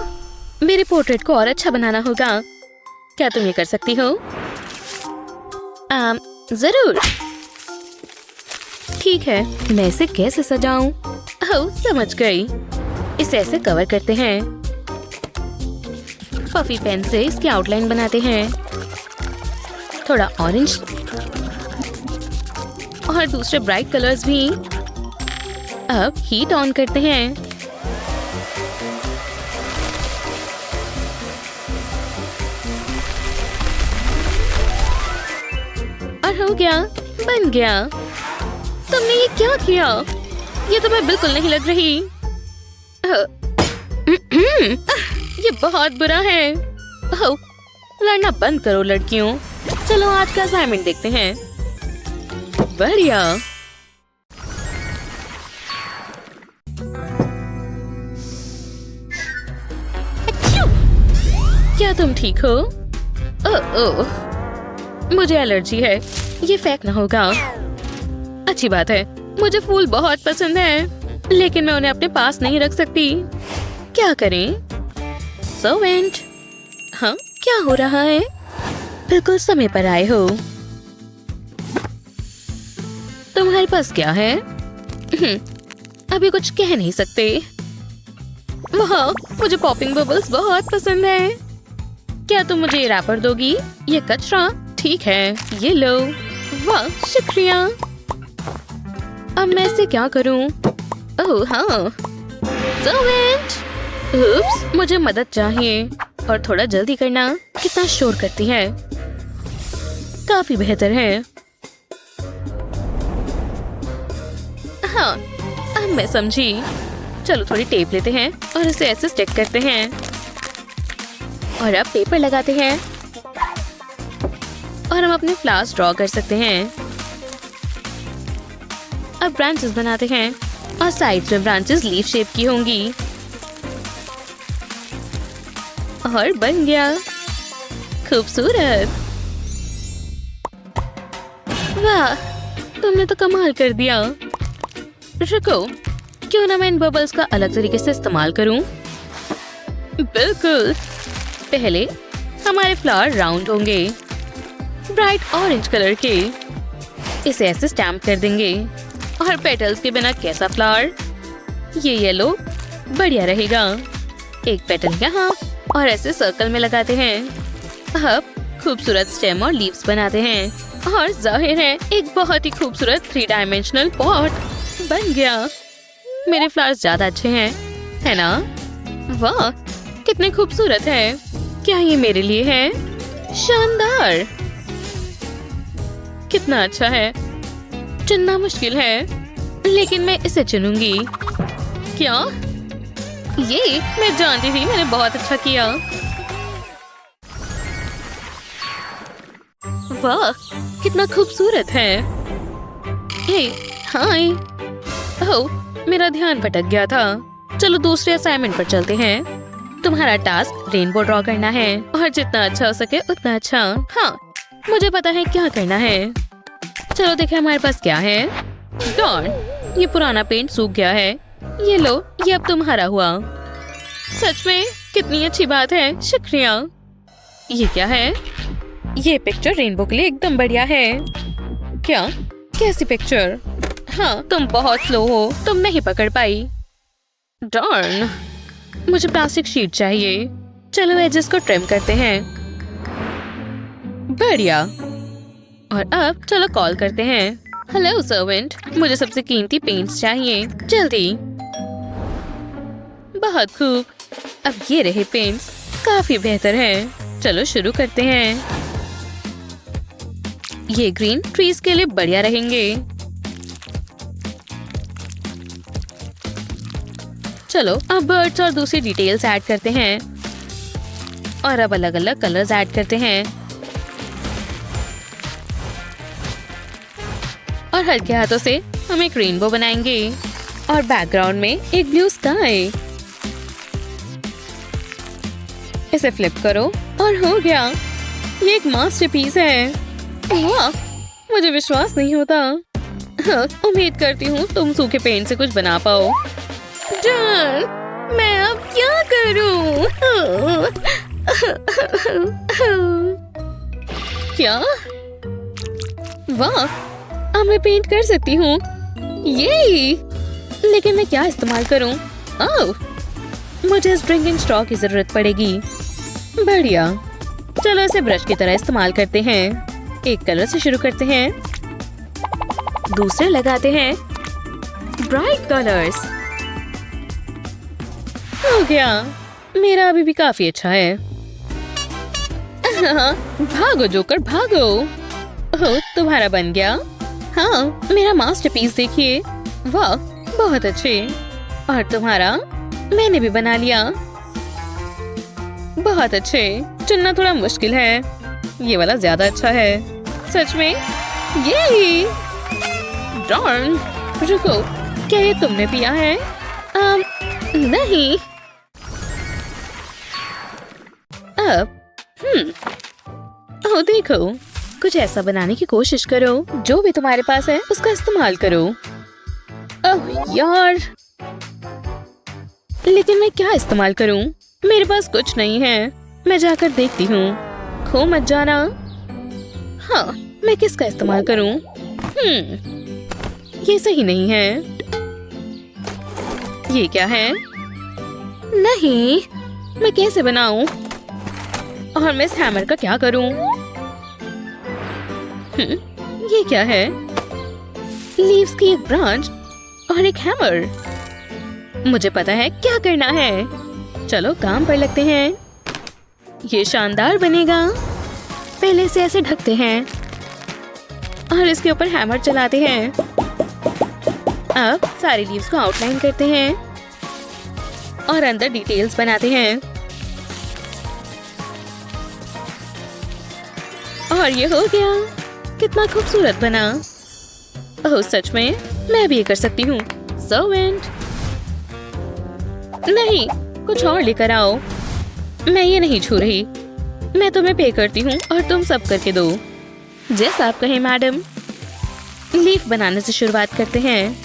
मेरे पोर्ट्रेट को और अच्छा बनाना होगा। क्या तुम ये कर सकती हो? जरूर। ठीक है, मैं इसे कैसे सजाऊं? ओह, समझ गई। इसे ऐसे कवर करते हैं। पफी पेन से इसकी आउटलाइन बनाते हैं। थोड़ा ऑरेंज और दूसरे ब्राइट कलर्स भी। अब हीट ऑन करते हैं। और हो गया, बन गया। तुमने ये क्या किया? ये तो मैं बिल्कुल नहीं लग रही। ये बहुत बुरा है। लड़ना बंद करो लड़कियों। चलो आज का असाइनमेंट देखते हैं। बढ़िया। क्या तुम ठीक हो? ओह, मुझे एलर्जी है। ये फेंकना होगा। अच्छी बात है, मुझे फूल बहुत पसंद है, लेकिन मैं उन्हें अपने पास नहीं रख सकती। क्या करें? सर्वेंट, हाँ क्या हो रहा है? बिल्कुल समय पर आए हो। तुम्हारे पास क्या है? अभी कुछ कह नहीं सकते। वाह, मुझे पॉपिंग बबल्स बहुत पसंद है। क्या तुम मुझे रैपर दोगी? ये कचरा। ठीक है, ये लो। वाह, शुक्रिया। अब मैं इसे क्या करूं? ओह हाँ, सर्वेंट। उप्स, मुझे मदद चाहिए और थोड़ा जल्दी करना। कितना शोर करती है। काफी बेहतर है। हाँ, अब मैं समझी। चलो थोड़ी टेप लेते हैं और इसे ऐसे स्टिक करते हैं। और अब पेपर लगाते हैं और हम अपने फ्लावर्स ड्रॉ कर सकते हैं। अब ब्रांचेस बनाते हैं और साइड में ब्रांचेस लीफ शेप की होंगी। और बन गया, खूबसूरत। वाह, तुमने तो कमाल कर दिया। रुको, क्यों ना मैं इन बबल्स का अलग तरीके से इस्तेमाल करूं? बिल्कुल। पहले हमारे फ्लावर राउंड होंगे, ब्राइट ऑरेंज कलर के। इसे ऐसे स्टैम्प कर देंगे। और पेटल्स के बिना कैसा फ्लावर? ये येलो बढ़िया रहेगा। एक पेटल यहाँ और ऐसे सर्कल में लगाते हैं। अब खूबसूरत स्टेम और लीव्स बनाते हैं। और जाहिर है एक बहुत ही खूबसूरत 3 डायमेंशनल पॉट बन गया। मेरे फ्लावर्स ज्यादा अच्छे हैं, है ना? वाह, कितने खूबसूरत है। क्या ये मेरे लिए है? शानदार, कितना अच्छा है। चुनना मुश्किल है, लेकिन मैं इसे चुनूंगी। क्या? ये मैं जानती थी, मैंने बहुत अच्छा किया। वाह, कितना खूबसूरत है। हे, हाय। ओह, मेरा ध्यान भटक गया था। चलो दूसरे असाइनमेंट पर चलते हैं। तुम्हारा टास्क रेनबो ड्रॉ करना है और जितना अच्छा हो सके उतना अच्छा। हाँ, मुझे पता है क्या करना है। चलो देखें हमारे पास क्या है। डॉन, ये पुराना पेंट सूख गया है। ये लो, ये अब तुम्हारा हुआ। सच में कितनी अच्छी बात है, शुक्रिया। ये क्या है? ये पिक्चर रेनबो के लिए एकदम बढ़िया है। क्या? कैसी पिक्चर? हाँ, तुम बहुत स्लो हो, तुम नहीं पकड़ पाई। डॉर्न, मुझे प्लास्टिक शीट चाहिए। चलो एजेस को ट्रिम करते हैं। बढ़िया। और अब चलो कॉल करते हैं। हेलो सर्वेंट, मुझे सबसे कीमती पेंट्स चाहिए, जल्दी। बहुत खूब। अब ये रहे पेंट्स, काफी बेहतर है। चलो शुरू करते हैं। ये ग्रीन ट्रीज के लिए बढ़िया रहेंगे। चलो अब बर्ड्स और दूसरी डिटेल्स ऐड करते हैं। और अब अलग अलग कलर्स ऐड करते हैं। और हल्के हाथों से हम एक रेनबो बनाएंगे। और बैकग्राउंड में एक ब्लू स्काई। इसे फ्लिप करो और हो गया। ये एक मास्टरपीस है। वाह, मुझे विश्वास नहीं होता। हाँ, उम्मीद करती हूँ तुम सूखे पेंट से कुछ बना पाओ। डॉन, मैं अब क्या करूँ? क्या? वाह, अब मैं पेंट कर सकती हूँ। ये, लेकिन मैं क्या इस्तेमाल करूँ? ओह, मुझे इस ड्रिंकिंग स्ट्रॉ की जरूरत पड़ेगी। बढ़िया, चलो इसे ब्रश की तरह इस्तेमाल करते हैं। एक कलर से शुरू करते हैं, दूसरे लगाते हैं। Bright colours. हो गया, मेरा अभी भी काफी अच्छा है। भागो जोकर, भागो। ओह, तुम्हारा बन गया। हाँ, मेरा मास्टरपीस देखिए। वाह, बहुत अच्छे। और तुम्हारा? मैंने भी बना लिया। बहुत अच्छे। चुनना थोड़ा मुश्किल है, ये वाला ज्यादा अच्छा है। सच में? ये डॉर्न, रुको, क्या ये तुमने पिया है? नहीं। अब ओह देखो, कुछ ऐसा बनाने की कोशिश करो। जो भी तुम्हारे पास है उसका इस्तेमाल करो। ओह यार, लेकिन मैं क्या इस्तेमाल करूं? मेरे पास कुछ नहीं है। मैं जाकर देखती हूँ। खो मत जाना। हाँ, मैं किसका इस्तेमाल करूं? ये सही नहीं है। ये क्या है? नहीं, मैं कैसे बनाऊं? और मैं इस हैमर का क्या करूं? ये क्या है? लीव्स की एक ब्रांच और एक हैमर। मुझे पता है क्या करना है। चलो काम पर लगते हैं। ये शानदार बनेगा। पहले से ऐसे ढकते हैं और इसके ऊपर हैमर चलाते हैं। अब सारी लीव्स को आउटलाइन करते हैं और अंदर डिटेल्स बनाते हैं। और ये हो गया। कितना खूबसूरत बना। ओह सच में, मैं भी ये कर सकती हूँ। सर्वेंट। नहीं, कुछ और लेकर आओ। मैं ये नहीं छू रही। मैं तुम्हें पे करती हूँ और तुम सब करके दो। जैसा आप कहें मैडम। लीफ बनाने से शुरुआत करते हैं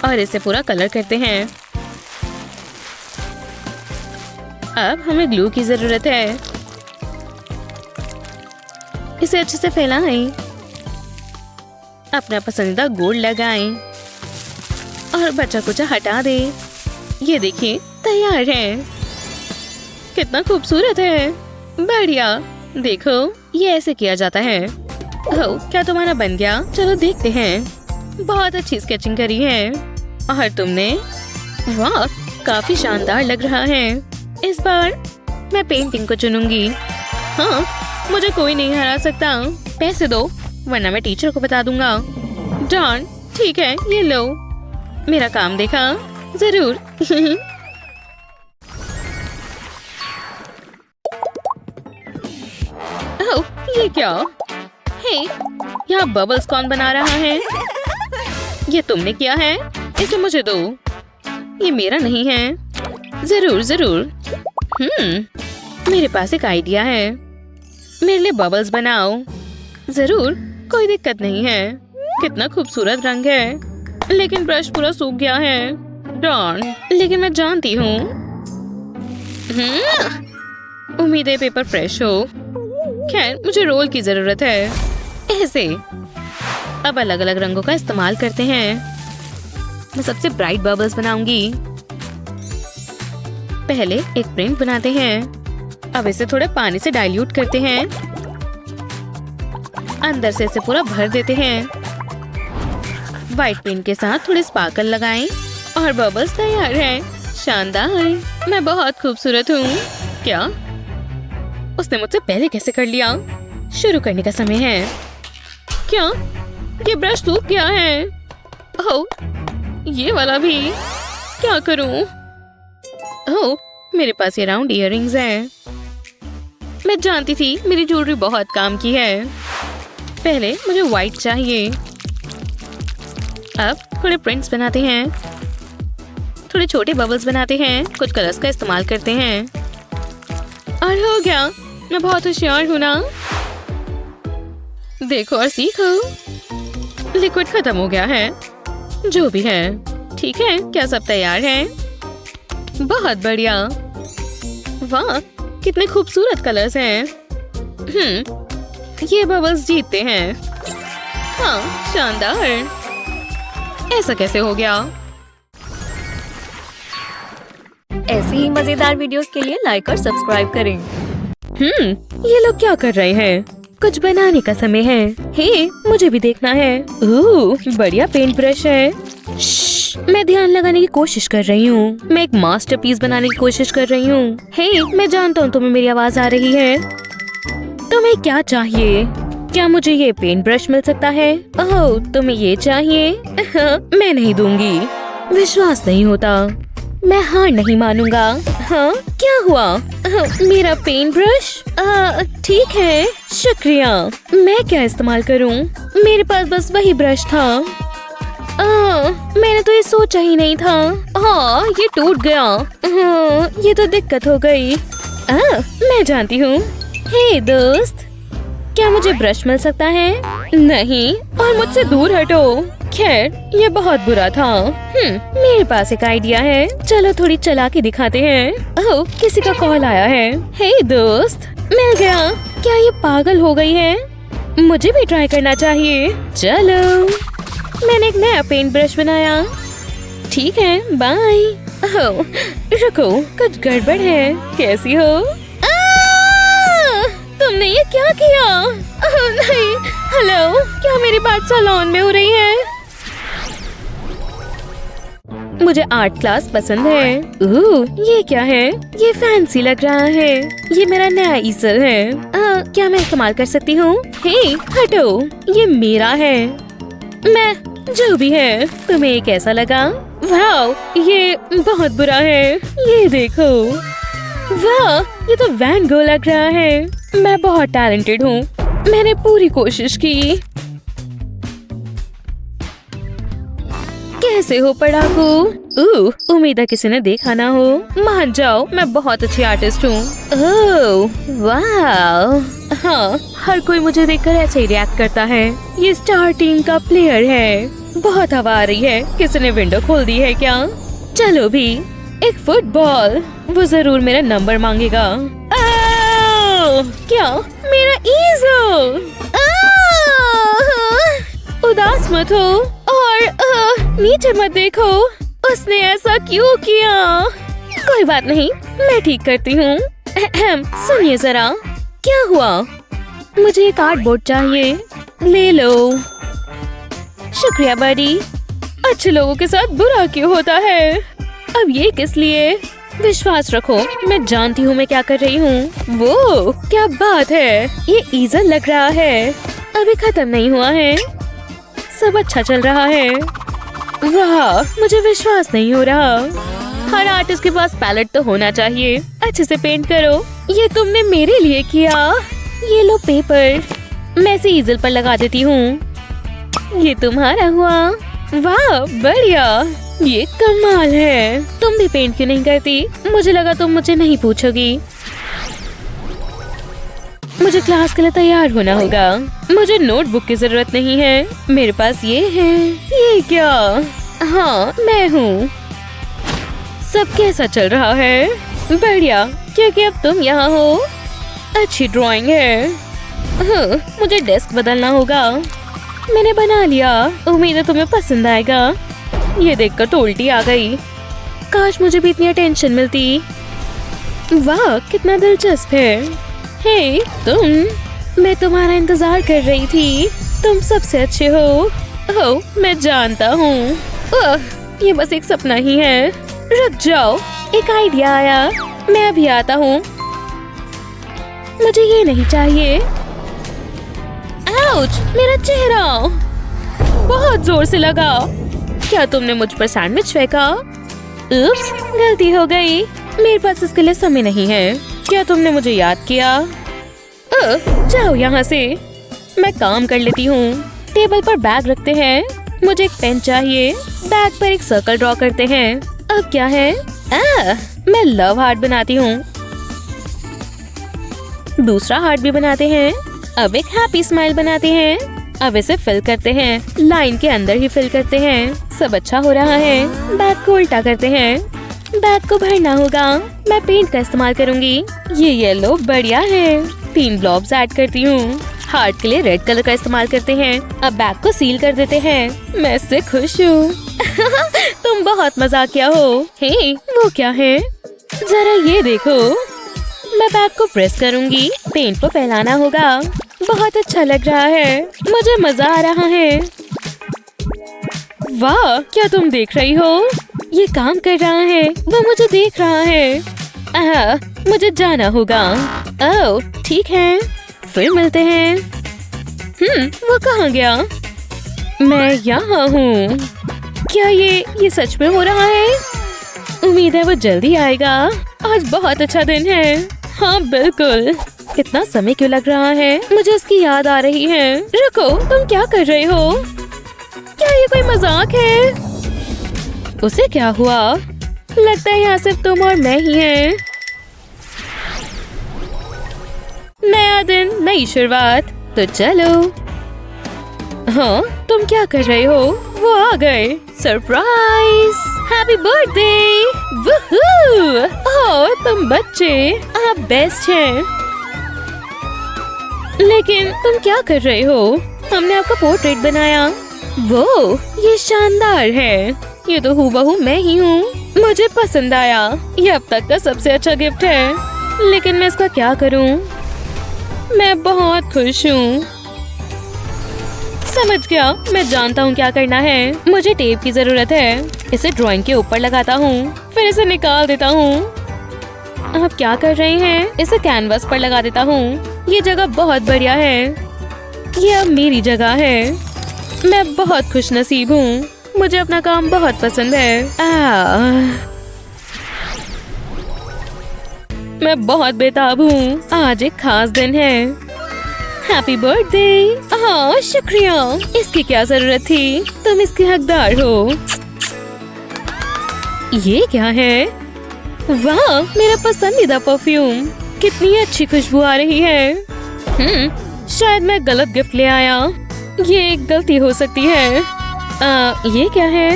और इसे पूरा कलर करते हैं। अब हमें ग्लू की जरूरत है। इसे अच्छे से फैलाएं। अपना पसंदीदा गोल्ड लगाएं और बचा कुचा हटा दें। ये देखिए, तैयार है। कितना खूबसूरत है। बढ़िया। देखो, ये ऐसे किया जाता है। ओह, क्या तुम्हारा बन गया? चलो देखते हैं। बहुत अच्छी स्केचिंग करी है। और तुमने? वाह, काफी शानदार लग रहा है। इस बार मैं पेंटिंग को चुनूंगी। हाँ, मुझे कोई नहीं हरा सकता। पैसे दो, वरना मैं टीचर को बता दूंगा। डॉन, ठीक है, ये लो। मेरा काम देखा? जरूर। ओह, ये क्या? हे, यहाँ बबल्स कौन बना रहा है? ये तुमने किया है? इसे मुझे दो। ये मेरा नहीं है। जरूर जरूर। मेरे पास एक आइडिया है। मेरे लिए बबल्स बनाओ। जरूर, कोई दिक्कत नहीं है। कितना खूबसूरत रंग है। लेकिन ब्रश पूरा सूख गया है। डॉन, लेकिन मैं जानती हूँ। उम्मीद है पेपर फ्रेश हो। खैर, मुझे रोल की जरूरत है। ऐसे। अब अलग अलग रंगों का इस्तेमाल करते हैं। मैं सबसे ब्राइट बबल्स बनाऊंगी। पहले एक प्रिंट बनाते हैं। अब इसे थोड़े पानी से डाइल्यूट करते हैं। अंदर से इसे पूरा भर देते हैं। व्हाइट पेंट के साथ थोड़े स्पार्कल लगाएं और बबल्स तैयार है। शानदार। मैं बहुत खूबसूरत हूँ। क्या? उसने मुझसे पहले कैसे कर लिया? शुरू करने का समय है। क्या? ये ब्रश सूख गया है। ओह, ये वाला भी। क्या करूं? ओह, मेरे पास ये राउंड इयररिंग्स हैं। मैं जानती थी मेरी ज्वेलरी बहुत काम की है। पहले मुझे व्हाइट चाहिए। अब थोड़े प्रिंट्स बनाते हैं। थोड़े छोटे बबल्स बनाते हैं। कुछ कलर्स का इस्तेमाल करते हैं। और हो गया। मैं बहुत होशियार हूँ ना? देखो और सीखो। लिक्विड खत्म हो गया है। जो भी है। ठीक है, क्या सब तैयार है? बहुत बढ़िया। वाह, कितने खूबसूरत कलर्स हैं। ये बबल्स जीतते हैं। हाँ, शानदार। ऐसा कैसे हो गया? ऐसी ही मजेदार वीडियोस के लिए लाइक और सब्सक्राइब करें। ये लोग क्या कर रहे हैं? कुछ बनाने का समय है। हे, मुझे भी देखना है। ओह, बढ़िया पेंट ब्रश है। मैं ध्यान लगाने की कोशिश कर रही हूँ। मैं एक मास्टरपीस बनाने की कोशिश कर रही हूँ। हे, मैं जानता हूँ तुम्हें मेरी आवाज आ रही है। तुम्हें क्या चाहिए? क्या मुझे ये पेंट ब्रश मिल सकता है? ओह, तुम्हें ये चाहिए? मैं नहीं दूंगी। विश्वास नहीं होता। मैं हार नहीं मानूंगा। हाँ, क्या हुआ? मेरा पेंट ब्रश? ठीक है, शुक्रिया। मैं क्या इस्तेमाल करूँ? मेरे पास बस वही ब्रश था। मैंने तो ये सोचा ही नहीं था। हाँ, ये टूट गया। हाँ, ये तो दिक्कत हो गई। मैं जानती हूँ। हे दोस्त, क्या मुझे ब्रश मिल सकता है? नहीं, और मुझसे दूर हटो। खैर, ये बहुत बुरा था। मेरे पास एक आइडिया है। चलो थोड़ी चला के दिखाते हैं। ओह, किसी का कॉल आया है। हे दोस्त, मिल गया। क्या ये पागल हो गई है? मुझे भी ट्राई करना चाहिए। चलो, मैंने एक नया पेंट ब्रश बनाया। ठीक है, बाय। ओह, रुको, कुछ गड़बड़ है। कैसी हो? तुमने ये क्या किया? ओह नहीं। हेलो, क्या मेरी बात सैलून में हो रही है? मुझे आर्ट क्लास पसंद है। ये क्या है? ये फैंसी लग रहा है। ये मेरा नया ईसल है। क्या मैं इस्तेमाल कर सकती हूँ? हे, हटो, ये मेरा है। मैं जो भी है, तुम्हें ये कैसा लगा? वाह, ये बहुत बुरा है। ये देखो। वाह, ये तो वैन गो लग रहा है। मैं बहुत टैलेंटेड हूँ। मैंने पूरी कोशिश की। कैसे हो पढ़ाकू? उम्मीद है किसी ने देखा ना हो। मान जाओ, मैं बहुत अच्छी आर्टिस्ट हूँ। ओह वाह, हाँ, हर कोई मुझे देखकर ऐसे ही रिएक्ट करता है। ये स्टार टीम का प्लेयर है। बहुत हवा आ रही है। किसी ने विंडो खोल दी है क्या? चलो भी, एक फुटबॉल। वो जरूर मेरा नंबर मांगेगा। क्या? मेरा ईज़ो। उदास मत हो और नीचे मत देखो। उसने ऐसा क्यों किया? कोई बात नहीं, मैं ठीक करती हूँ। सुनिए जरा, क्या हुआ? मुझे एक कार्डबोर्ड चाहिए। ले लो। शुक्रिया बड़ी। अच्छे लोगों के साथ बुरा क्यों होता है? अब ये किस लिए? विश्वास रखो, मैं जानती हूँ मैं क्या कर रही हूँ। वो क्या बात है, ये ईज़र लग रहा है। अभी खत्म नहीं हुआ है। सब अच्छा चल रहा है। वाह, मुझे विश्वास नहीं हो रहा। हर आर्टिस्ट के पास पैलेट तो होना चाहिए। अच्छे से पेंट करो। ये तुमने मेरे लिए किया। ये लो पेपर, मैं इसे ईज़ल पर लगा देती हूँ। ये तुम्हारा हुआ। वाह बढ़िया, ये कमाल है। तुम भी पेंट क्यों नहीं करती? मुझे लगा तुम मुझे नहीं पूछोगी। मुझे क्लास के लिए तैयार होना होगा। मुझे नोटबुक की जरूरत नहीं है, मेरे पास ये है। ये क्या? हाँ, मैं हूँ। सब कैसा चल रहा है? बढ़िया, क्योंकि अब तुम यहाँ हो। अच्छी ड्राइंग है। मुझे डेस्क बदलना होगा। मैंने बना लिया। उम्मीद है तुम्हें पसंद आएगा। ये देखकर तो उल्टी आ गई। काश मुझे भी इतनी अटेंशन मिलती। वाह, कितना दिलचस्प है। हे तुम, मैं तुम्हारा इंतजार कर रही थी। तुम सबसे अच्छे हो। ओह, मैं जानता हूँ। ये बस एक सपना ही है। रुक जाओ, एक आइडिया आया। मैं अभी आता हूँ। मुझे ये नहीं चाहिए। आउच, मेरा चेहरा बहुत जोर से लगा। क्या तुमने मुझ पर सैंडविच फेंका? उप्स, गलती हो गई। मेरे पास इसके लिए समय नहीं है। क्या तुमने मुझे याद किया? जाओ यहाँ से। मैं काम कर लेती हूँ। टेबल पर बैग रखते हैं। मुझे एक पेन चाहिए। बैग पर एक सर्कल ड्रॉ करते हैं। अब क्या है? मैं लव हार्ट बनाती हूँ। दूसरा हार्ट भी बनाते हैं। अब एक हैप्पी स्माइल बनाते हैं। अब इसे फिल करते हैं। लाइन के अंदर ही फिल करते हैं। सब अच्छा हो रहा है। बैग को उल्टा करते हैं। बैग को भरना होगा। मैं पेंट का इस्तेमाल करूंगी। ये येलो बढ़िया है। 3 ब्लॉब्स ऐड करती हूँ। हार्ट के लिए रेड कलर का इस्तेमाल करते हैं। अब बैग को सील कर देते हैं। मैं इससे खुश हूँ। तुम बहुत मजाकिया हो। हे, वो क्या है? जरा ये देखो। मैं बैग को प्रेस करूंगी। पेंट को फैलाना होगा। बहुत अच्छा लग रहा है। मुझे मजा आ रहा है। वाह, क्या तुम देख रही हो? ये काम कर रहा है। वो मुझे देख रहा है। मुझे जाना होगा। ओह, ठीक है, फिर मिलते हैं। वो कहाँ गया? मैं यहाँ हूँ। क्या ये सच में हो रहा है? उम्मीद है वो जल्दी आएगा। आज बहुत अच्छा दिन है। हाँ बिल्कुल। कितना समय क्यों लग रहा है? मुझे उसकी याद आ रही है। रुको, तुम क्या कर रहे हो? क्या ये कोई मजाक है? उसे क्या हुआ? लगता है यहाँ सिर्फ तुम और मैं ही हैं। नया दिन, नई शुरुआत। तो चलो। हाँ, तुम क्या कर रहे हो? वो आ गए। सरप्राइज! Happy birthday! वूहू! ओह, तुम बच्चे, आप बेस्ट हैं। लेकिन तुम क्या कर रहे हो? हमने आपका पोर्ट्रेट बनाया। वो, ये शानदार है। ये तो हूबहू मैं ही हूँ। मुझे पसंद आया। ये अब तक का सबसे अच्छा गिफ्ट है। लेकिन मैं इसका क्या करूँ? मैं बहुत खुश हूँ। समझ गया, मैं जानता हूँ क्या करना है। मुझे टेप की जरूरत है। इसे ड्राइंग के ऊपर लगाता हूँ, फिर इसे निकाल देता हूँ। आप क्या कर रहे हैं? इसे कैनवास पर लगा देता हूँ। ये जगह बहुत बढ़िया है। ये अब मेरी जगह है। मैं बहुत खुश नसीब हूँ। मुझे अपना काम बहुत पसंद है। मैं बहुत बेताब हूँ। आज एक खास दिन है। Happy birthday! हाँ, शुक्रिया। इसकी क्या जरूरत थी? तुम इसके हकदार हो। ये क्या है? वाह, मेरा पसंदीदा परफ्यूम। कितनी अच्छी खुशबू आ रही है। शायद मैं गलत गिफ्ट ले आया। ये एक गलती हो सकती है। ये क्या है?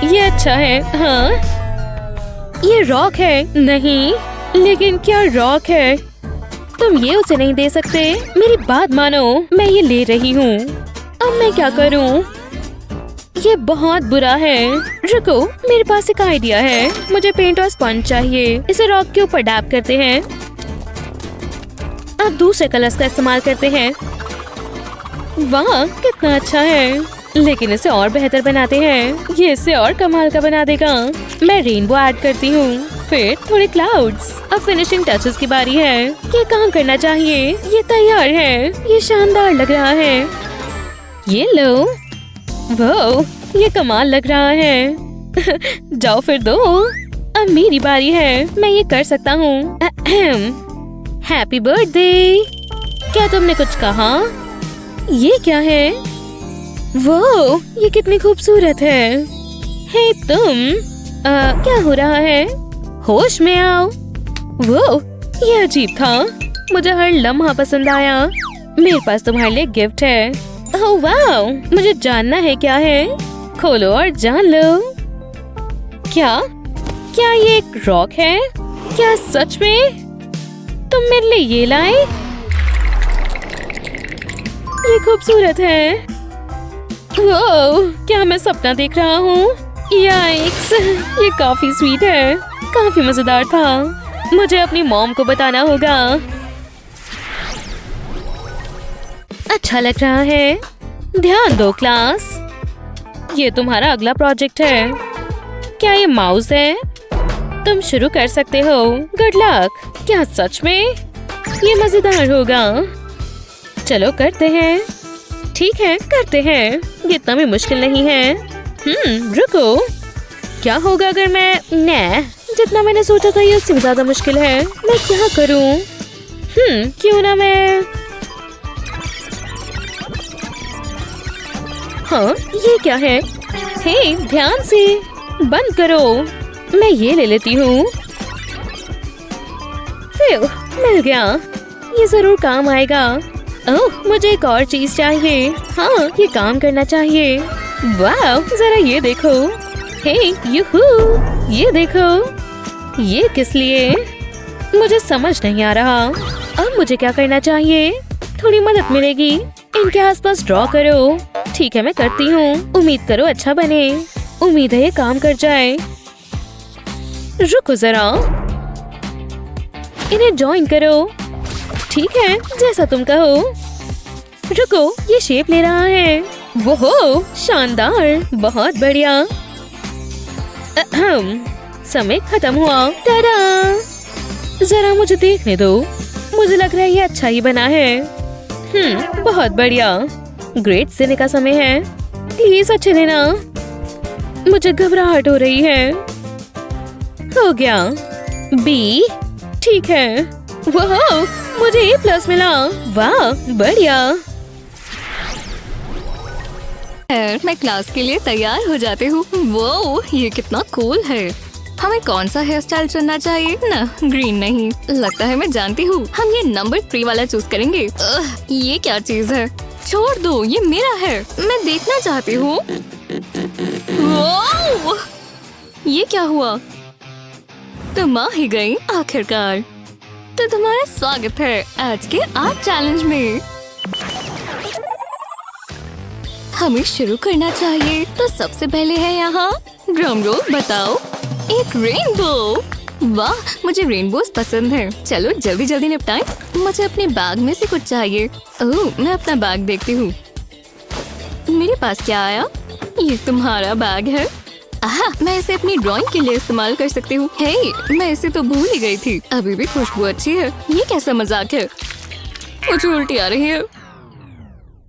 ये अच्छा है। हाँ, ये रॉक है। नहीं, लेकिन क्या रॉक है? तुम ये उसे नहीं दे सकते। मेरी बात मानो, मैं ये ले रही हूँ। अब मैं क्या करूँ? ये बहुत बुरा है। रुको, मेरे पास एक आइडिया है। मुझे पेंट और स्पंज चाहिए। इसे रॉक के ऊपर डैब करते हैं। अब दूसरे कलर्स का इस्तेमाल करते हैं। वाह, कितना अच्छा है। लेकिन इसे और बेहतर बनाते हैं। ये इसे और कमाल का बना देगा। मैं रेनबो ऐड करती हूँ, फिर थोड़े क्लाउड्स। अब फिनिशिंग टचेस की बारी है। ये काम करना चाहिए। ये तैयार है। ये शानदार लग रहा है। ये लो। वो, ये कमाल लग रहा है। जाओ फिर दो। अब मेरी बारी है। मैं ये कर सकता हूँ। Happy birthday. क्या तुमने कुछ कहा? ये क्या है? वो, ये कितनी खूबसूरत है। हे तुम, क्या हो रहा है? होश में आओ। वो, ये अजीब था। मुझे हर लम्हा पसंद आया। मेरे पास तुम्हारे लिए गिफ्ट है। ओह वाह, मुझे जानना है क्या है। खोलो और जान लो। क्या क्या ये एक रॉक है? क्या सच में? तुम मेरे लिए ये लाए? ये खूबसूरत है। वो, क्या मैं सपना देख रहा हूँ? याइक्स, ये काफी स्वीट है। काफी मजेदार था। मुझे अपनी मॉम को बताना होगा। अच्छा लग रहा है। ध्यान दो क्लास, ये तुम्हारा अगला प्रोजेक्ट है। क्या ये माउस है? तुम शुरू कर सकते हो। Good luck. क्या सच में? ये मजेदार होगा। चलो करते हैं। ठीक है, करते हैं। ये इतना भी मुश्किल नहीं है। रुको, क्या होगा अगर मैं जितना मैंने सोचा था ये उससे ज्यादा मुश्किल है। मैं क्या करूं? क्यों ना मैं हाँ, ये क्या है? हे, ध्यान से बंद करो। मैं ये ले लेती हूँ। मिल गया। ये जरूर काम आएगा। ओह, मुझे एक और चीज चाहिए। हाँ, ये काम करना चाहिए। वाह, जरा ये देखो। हे, यूहू, ये देखो। ये किस लिए? मुझे समझ नहीं आ रहा। अब मुझे क्या करना चाहिए? थोड़ी मदद मिलेगी। इनके आसपास ड्रॉ करो। ठीक है, मैं करती हूँ। उम्मीद करो अच्छा बने। उम्मीद है ये काम कर जाए। रुको जरा, इन्हें जॉइन करो। ठीक है, जैसा तुम कहो। रुको, ये शेप ले रहा है। वो शानदार, बहुत बढ़िया। समय खत्म हुआ। टाडा! जरा मुझे देखने दो। मुझे लग रहा है ये अच्छा ही बना है। बहुत बढ़िया। ग्रेड देने का समय है। प्लीज अच्छे देना। मुझे घबराहट हो रही है। हो गया। बी। ठीक है। वाह, मुझे A+ मिला। वाह, बढ़िया। मैं क्लास के लिए तैयार हो जाती हूँ। वो, ये कितना कूल है। हमें कौन सा हेयर स्टाइल चुनना चाहिए? ना, ग्रीन नहीं। लगता है मैं जानती हूँ। हम ये नंबर 3 वाला चूज करेंगे। ये क्या चीज है? छोड़ दो, ये मेरा है। मैं देखना चाहती हूँ। ये क्या हुआ? तुम आ ही गई आखिरकार। तो तुम्हारा स्वागत है आज के आर्ट चैलेंज में। हमें शुरू करना चाहिए। तो सबसे पहले है यहाँ ड्रम रोल। बताओ। एक रेनबो। वाह, मुझे रेनबोज पसंद है। चलो जल्दी जल्दी निपटाएं। मुझे अपने बैग में से कुछ चाहिए। ओह, मैं अपना बैग देखती हूँ। मेरे पास क्या आया? ये तुम्हारा बैग है। आहा, मैं इसे अपनी ड्राइंग के लिए इस्तेमाल कर सकती हूँ। हे, मैं इसे तो भूल ही गई थी। अभी भी खुशबू अच्छी है। ये कैसा मजाक है? मुझे उल्टी आ रही है।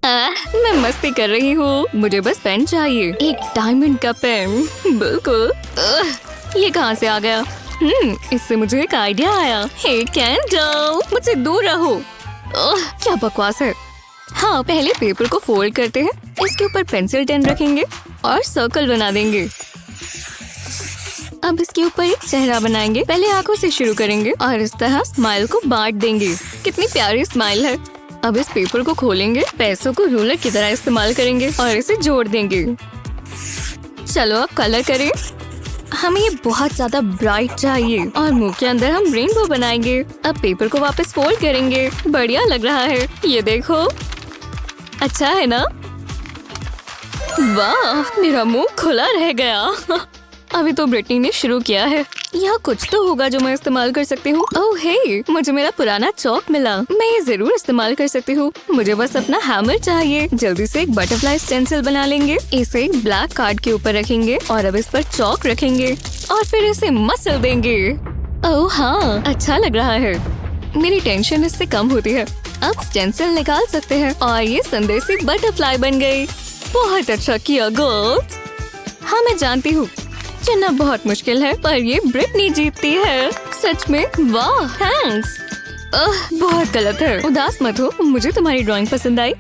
मैं मस्ती कर रही हूँ। मुझे बस पेन चाहिए। एक डायमंड का पेन। बिल्कुल। ये कहाँ से आ गया? इससे मुझे एक आइडिया आया। हे कैंडल, मुझसे दूर रहो। क्या बकवास है। हाँ, पहले पेपर को फोल्ड करते हैं। इसके ऊपर पेंसिल 10 रखेंगे और सर्कल बना देंगे। अब इसके ऊपर एक चेहरा बनाएंगे। पहले आंखों से शुरू करेंगे और इस तरह स्माइल को बांट देंगे। कितनी प्यारी स्माइल है। अब इस पेपर को खोलेंगे, पैसों को रूलर की तरह इस्तेमाल करेंगे और इसे जोड़ देंगे। चलो अब कलर करें। हमें ये बहुत ज्यादा ब्राइट चाहिए और मुंह के अंदर हम रेनबो बनाएंगे। अब पेपर को वापस फोल्ड करेंगे। बढ़िया लग रहा है, ये देखो। अच्छा है ना? वाह, मेरा मुंह खुला रह गया। अभी तो ब्रिटनी ने शुरू किया है। यहाँ कुछ तो होगा जो मैं इस्तेमाल कर सकती हूँ। ओह हे, मुझे मेरा पुराना चौक मिला। मैं ये जरूर इस्तेमाल कर सकती हूँ। मुझे बस अपना हैमर चाहिए। जल्दी से एक बटरफ्लाई स्टेंसिल बना लेंगे। इसे एक ब्लैक कार्ड के ऊपर रखेंगे और अब इस पर चौक रखेंगे और फिर इसे मसल देंगे। ओह हाँ, अच्छा लग रहा है। मेरी टेंशन इससे कम होती है। अब स्टेंसिल निकाल सकते हैं और ये संदेशी बटरफ्लाई बन गई। बहुत अच्छा किया गर्ल्स। हाँ मैं जानती हूँ चुनना बहुत मुश्किल है, पर ये ब्रिटनी जीतती है। सच में वाह, थैंक्स। बहुत गलत है। उदास मत हो, मुझे तुम्हारी ड्राइंग पसंद आई।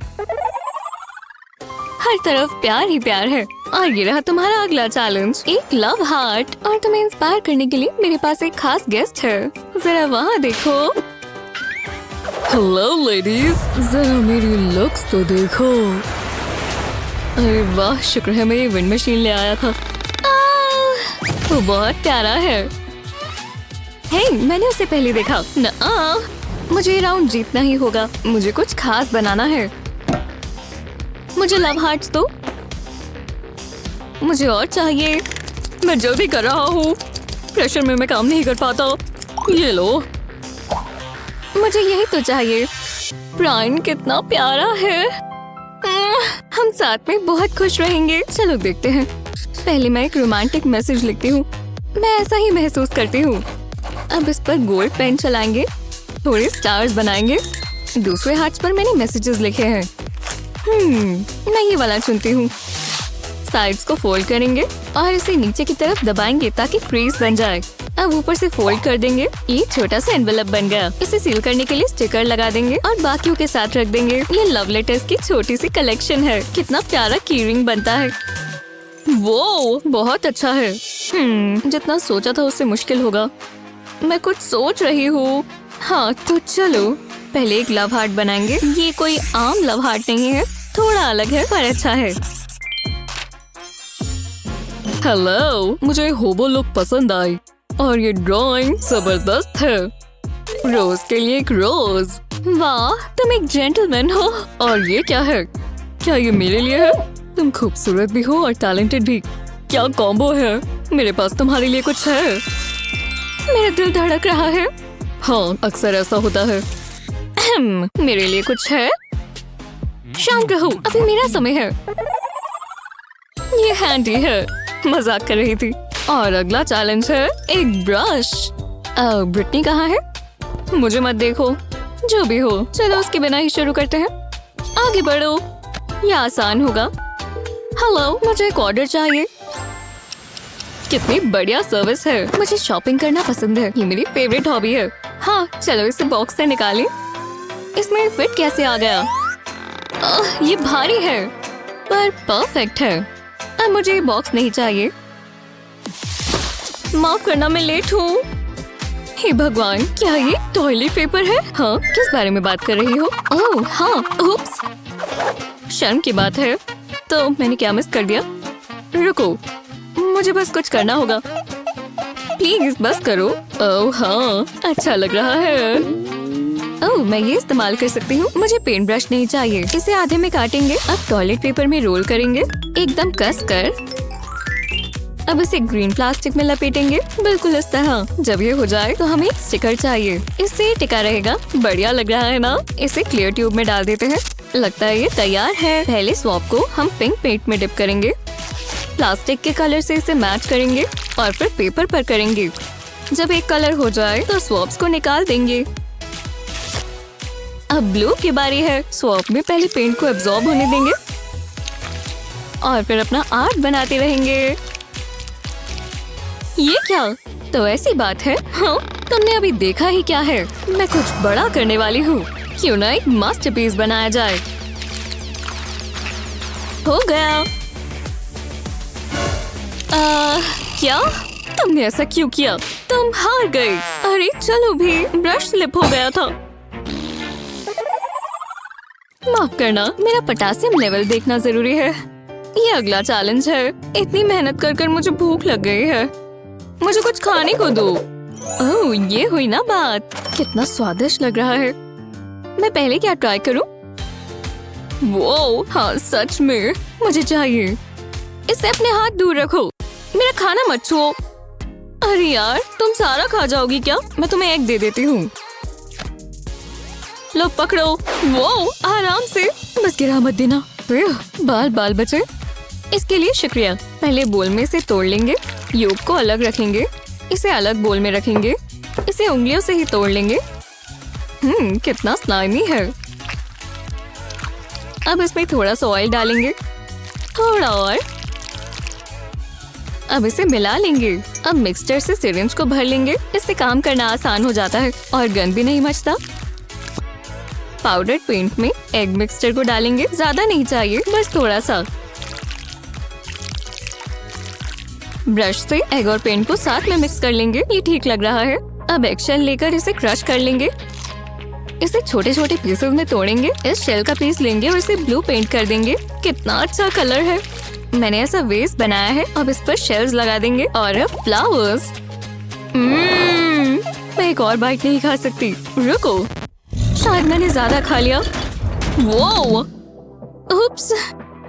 हर तरफ प्यार ही प्यार है। और ये रहा तुम्हारा अगला चैलेंज, एक लव हार्ट। और तुम्हें इंस्पायर करने के लिए मेरे पास एक खास गेस्ट है। जरा वहाँ देखो। हेलो लेडीज, जरा मेरी लुक्स तो देखो। अरे वाह, शुक्र है मैं ये विंड मशीन ले आया था। वो बहुत प्यारा है। हे, मैंने उसे पहले देखा। मुझे ये राउंड जीतना ही होगा। मुझे कुछ खास बनाना है। मुझे लव हार्ट्स दो। मुझे और चाहिए। मैं जल्दी कर रहा हूँ। प्रेशर में मैं काम नहीं कर पाता। ये लो। मुझे यही तो चाहिए। ब्रायन कितना प्यारा है। हम साथ में बहुत खुश रहेंगे। चलो देखते हैं। पहले मैं एक रोमांटिक मैसेज लिखती हूँ। मैं ऐसा ही महसूस करती हूँ। अब इस पर गोल्ड पेन चलाएंगे, थोड़े स्टार्स बनाएंगे। दूसरे हाथ पर मैंने मैसेजेस लिखे हैं। मैं ये वाला चुनती हूँ। साइड्स को फोल्ड करेंगे और इसे नीचे की तरफ दबाएंगे ताकि क्रीज बन जाए। अब ऊपर से फोल्ड कर देंगे। ये छोटा सा एनवेलप बन गया। इसे सील करने के लिए स्टिकर लगा देंगे और बाकियों के साथ रख देंगे। ये लव लेटर्स की छोटी सी कलेक्शन है। कितना प्यारा की रिंग बनता है। वो बहुत अच्छा है। जितना सोचा था उससे मुश्किल होगा। मैं कुछ सोच रही हूँ। हाँ तो चलो पहले एक लव हार्ट बनाएंगे। ये कोई आम लव हार्ट नहीं है, थोड़ा अलग है पर अच्छा है। हेलो, मुझे होबो लुक पसंद आई और ये ड्राइंग जबरदस्त है। रोज के लिए एक रोज। वाह, तुम एक जेंटलमैन हो। और ये क्या है? क्या ये मेरे लिए है? तुम खूबसूरत भी हो और टैलेंटेड भी। क्या कॉम्बो है। मेरे पास तुम्हारे लिए कुछ है। मेरा दिल धड़क रहा है। हाँ, अक्सर ऐसा होता है। मेरे लिए कुछ है? शांत रहो, अभी मेरा समय है। ये हैंडी है। मजाक कर रही थी। और अगला चैलेंज है एक ब्रश। ब्रिटनी कहाँ है? मुझे मत देखो। जो भी हो, चलो उसके बिना ही शुरू करते हैं। आगे बढ़ो, ये आसान होगा। हेलो, मुझे एक ऑर्डर चाहिए। कितनी बढ़िया सर्विस है। मुझे शॉपिंग करना पसंद है। ये मेरी फेवरेट हॉबी है। हाँ, चलो इसे बॉक्स से निकालें। इसमें फिट कैसे आ गया? ये भारी है पर परफेक्ट है। अब मुझे ये बॉक्स नहीं चाहिए। माफ करना, मैं लेट हूँ। हे भगवान, क्या ये टॉयलेट पेपर है? हाँ, किस बारे में बात कर रही हो? ओह हाँ, उप्स। शर्म की बात है। तो मैंने क्या मिस कर दिया? रुको, मुझे बस कुछ करना होगा। प्लीज बस करो। ओह हाँ, अच्छा लग रहा है। ओह, मैं ये इस्तेमाल कर सकती हूँ। मुझे पेंट ब्रश नहीं चाहिए। इसे आधे में काटेंगे। अब टॉयलेट पेपर में रोल करेंगे, एकदम कस कर। अब इसे ग्रीन प्लास्टिक में लपेटेंगे, बिल्कुल इस तरह। जब ये हो जाए तो हमें एक स्टिकर चाहिए। इससे टिका रहेगा। बढ़िया लग रहा है ना? इसे क्लियर ट्यूब में डाल देते हैं। लगता है ये तैयार है। पहले स्वॉप को हम पिंक पेंट में डिप करेंगे। प्लास्टिक के कलर से इसे मैच करेंगे और फिर पेपर पर करेंगे। जब एक कलर हो जाए तो स्वॉप्स को निकाल देंगे। अब ब्लू की बारी है। स्वॉप में पहले पेंट को एब्जॉर्ब होने देंगे और फिर अपना आर्ट बनाते रहेंगे। ये क्या? तो ऐसी बात है। हाँ, तुमने अभी देखा ही क्या है। मैं कुछ बड़ा करने वाली हूँ। क्यों ना एक मास्टरपीस बनाया जाए। हो गया। क्या तुमने ऐसा क्यों किया? तुम हार गए। अरे चलो भी, ब्रश स्लिप हो गया था। माफ करना, मेरा पोटेशियम लेवल देखना जरूरी है। ये अगला चैलेंज है। इतनी मेहनत कर मुझे भूख लग गई है। मुझे कुछ खाने को दो। ओह, ये हुई ना बात। कितना स्वादिष्ट लग रहा है। मैं पहले क्या ट्राई करूं? वो हाँ, सच में मुझे चाहिए। इससे अपने हाथ दूर रखो। मेरा खाना मत छुओ। अरे यार, तुम सारा खा जाओगी क्या? मैं तुम्हें एक दे देती हूँ। लो पकड़ो। वो आराम से, बस गिरा मत देना। बाल बाल बचे। इसके लिए शुक्रिया। पहले बोल में से तोड़ लेंगे। योग को अलग रखेंगे। इसे अलग बोल में रखेंगे। इसे उंगलियों से ही तोड़ लेंगे। कितना स्लाइमी है। अब इसमें थोड़ा सा ऑयल डालेंगे, थोड़ा और। अब इसे मिला लेंगे। अब मिक्सचर से सिरिंज को भर लेंगे। इससे काम करना आसान हो जाता है और गंद भी नहीं मचता। पाउडर पेंट में एग मिक्सचर को डालेंगे। ज्यादा नहीं चाहिए, बस थोड़ा सा। ब्रश से एग और पेंट को साथ में मिक्स कर लेंगे। ये ठीक लग रहा है। अब एग शेल लेकर इसे क्रश कर लेंगे। इसे छोटे छोटे पीसेस में तोड़ेंगे। इस शेल का पीस लेंगे और इसे ब्लू पेंट कर देंगे। कितना अच्छा कलर है। मैंने ऐसा वेस्ट बनाया है। अब इस पर शेल्स लगा देंगे और अब फ्लावर्स। मैं एक और बाइट नहीं खा सकती। रुको, शायद मैंने ज्यादा खा लिया। वो उप्स,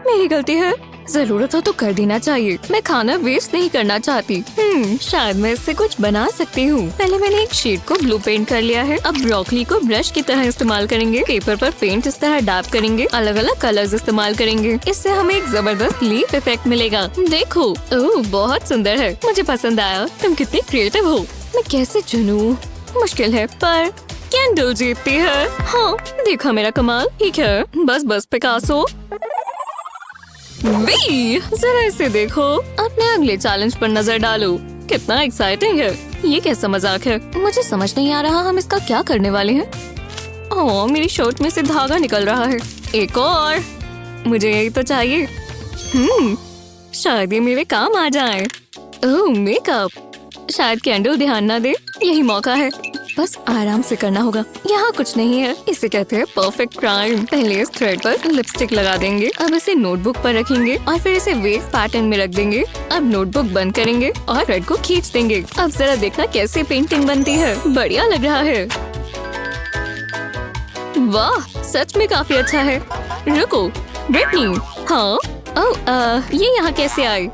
मेरी गलती है। जरूरत हो तो कर देना चाहिए। मैं खाना वेस्ट नहीं करना चाहती। शायद मैं इससे कुछ बना सकती हूँ। पहले मैंने एक शीट को ब्लू पेंट कर लिया है। अब ब्रोकली को ब्रश की तरह इस्तेमाल करेंगे। पेपर पर पेंट इस तरह डैब करेंगे। अलग अलग कलर्स इस्तेमाल करेंगे। इससे हमें एक जबरदस्त लीफ इफेक्ट मिलेगा। देखो, ओह बहुत सुंदर है। मुझे पसंद आया। तुम कितनी क्रिएटिव हो। मैं कैसे चुनूं? मुश्किल है, पर कैंडल जीतती है। हाँ, देखा मेरा कमाल। ठीक है, बस पिकासो। जरा इसे देखो। अपने अगले चैलेंज पर नजर डालो। कितना एक्साइटिंग है। ये कैसा मजाक है? मुझे समझ नहीं आ रहा हम इसका क्या करने वाले हैं। ओह, मेरी शर्ट में से धागा निकल रहा है। एक और। मुझे यही तो चाहिए। शायद ये मेरे काम आ जाए। ओह, मेकअप। शायद कैंडल ध्यान न दे। यही मौका है। बस आराम से करना होगा। यहाँ कुछ नहीं है। इसे कहते हैं परफेक्ट क्राइम। पहले इस थ्रेड पर लिपस्टिक लगा देंगे। अब इसे नोटबुक पर रखेंगे और फिर इसे वेव पैटर्न में रख देंगे। अब नोटबुक बंद करेंगे और थ्रेड को खींच देंगे। अब जरा देखना कैसे पेंटिंग बनती है। बढ़िया लग रहा है। वाह, सच में काफी अच्छा है। रुको, ब्रिटनी। हाँ, ये यहाँ कैसे आई?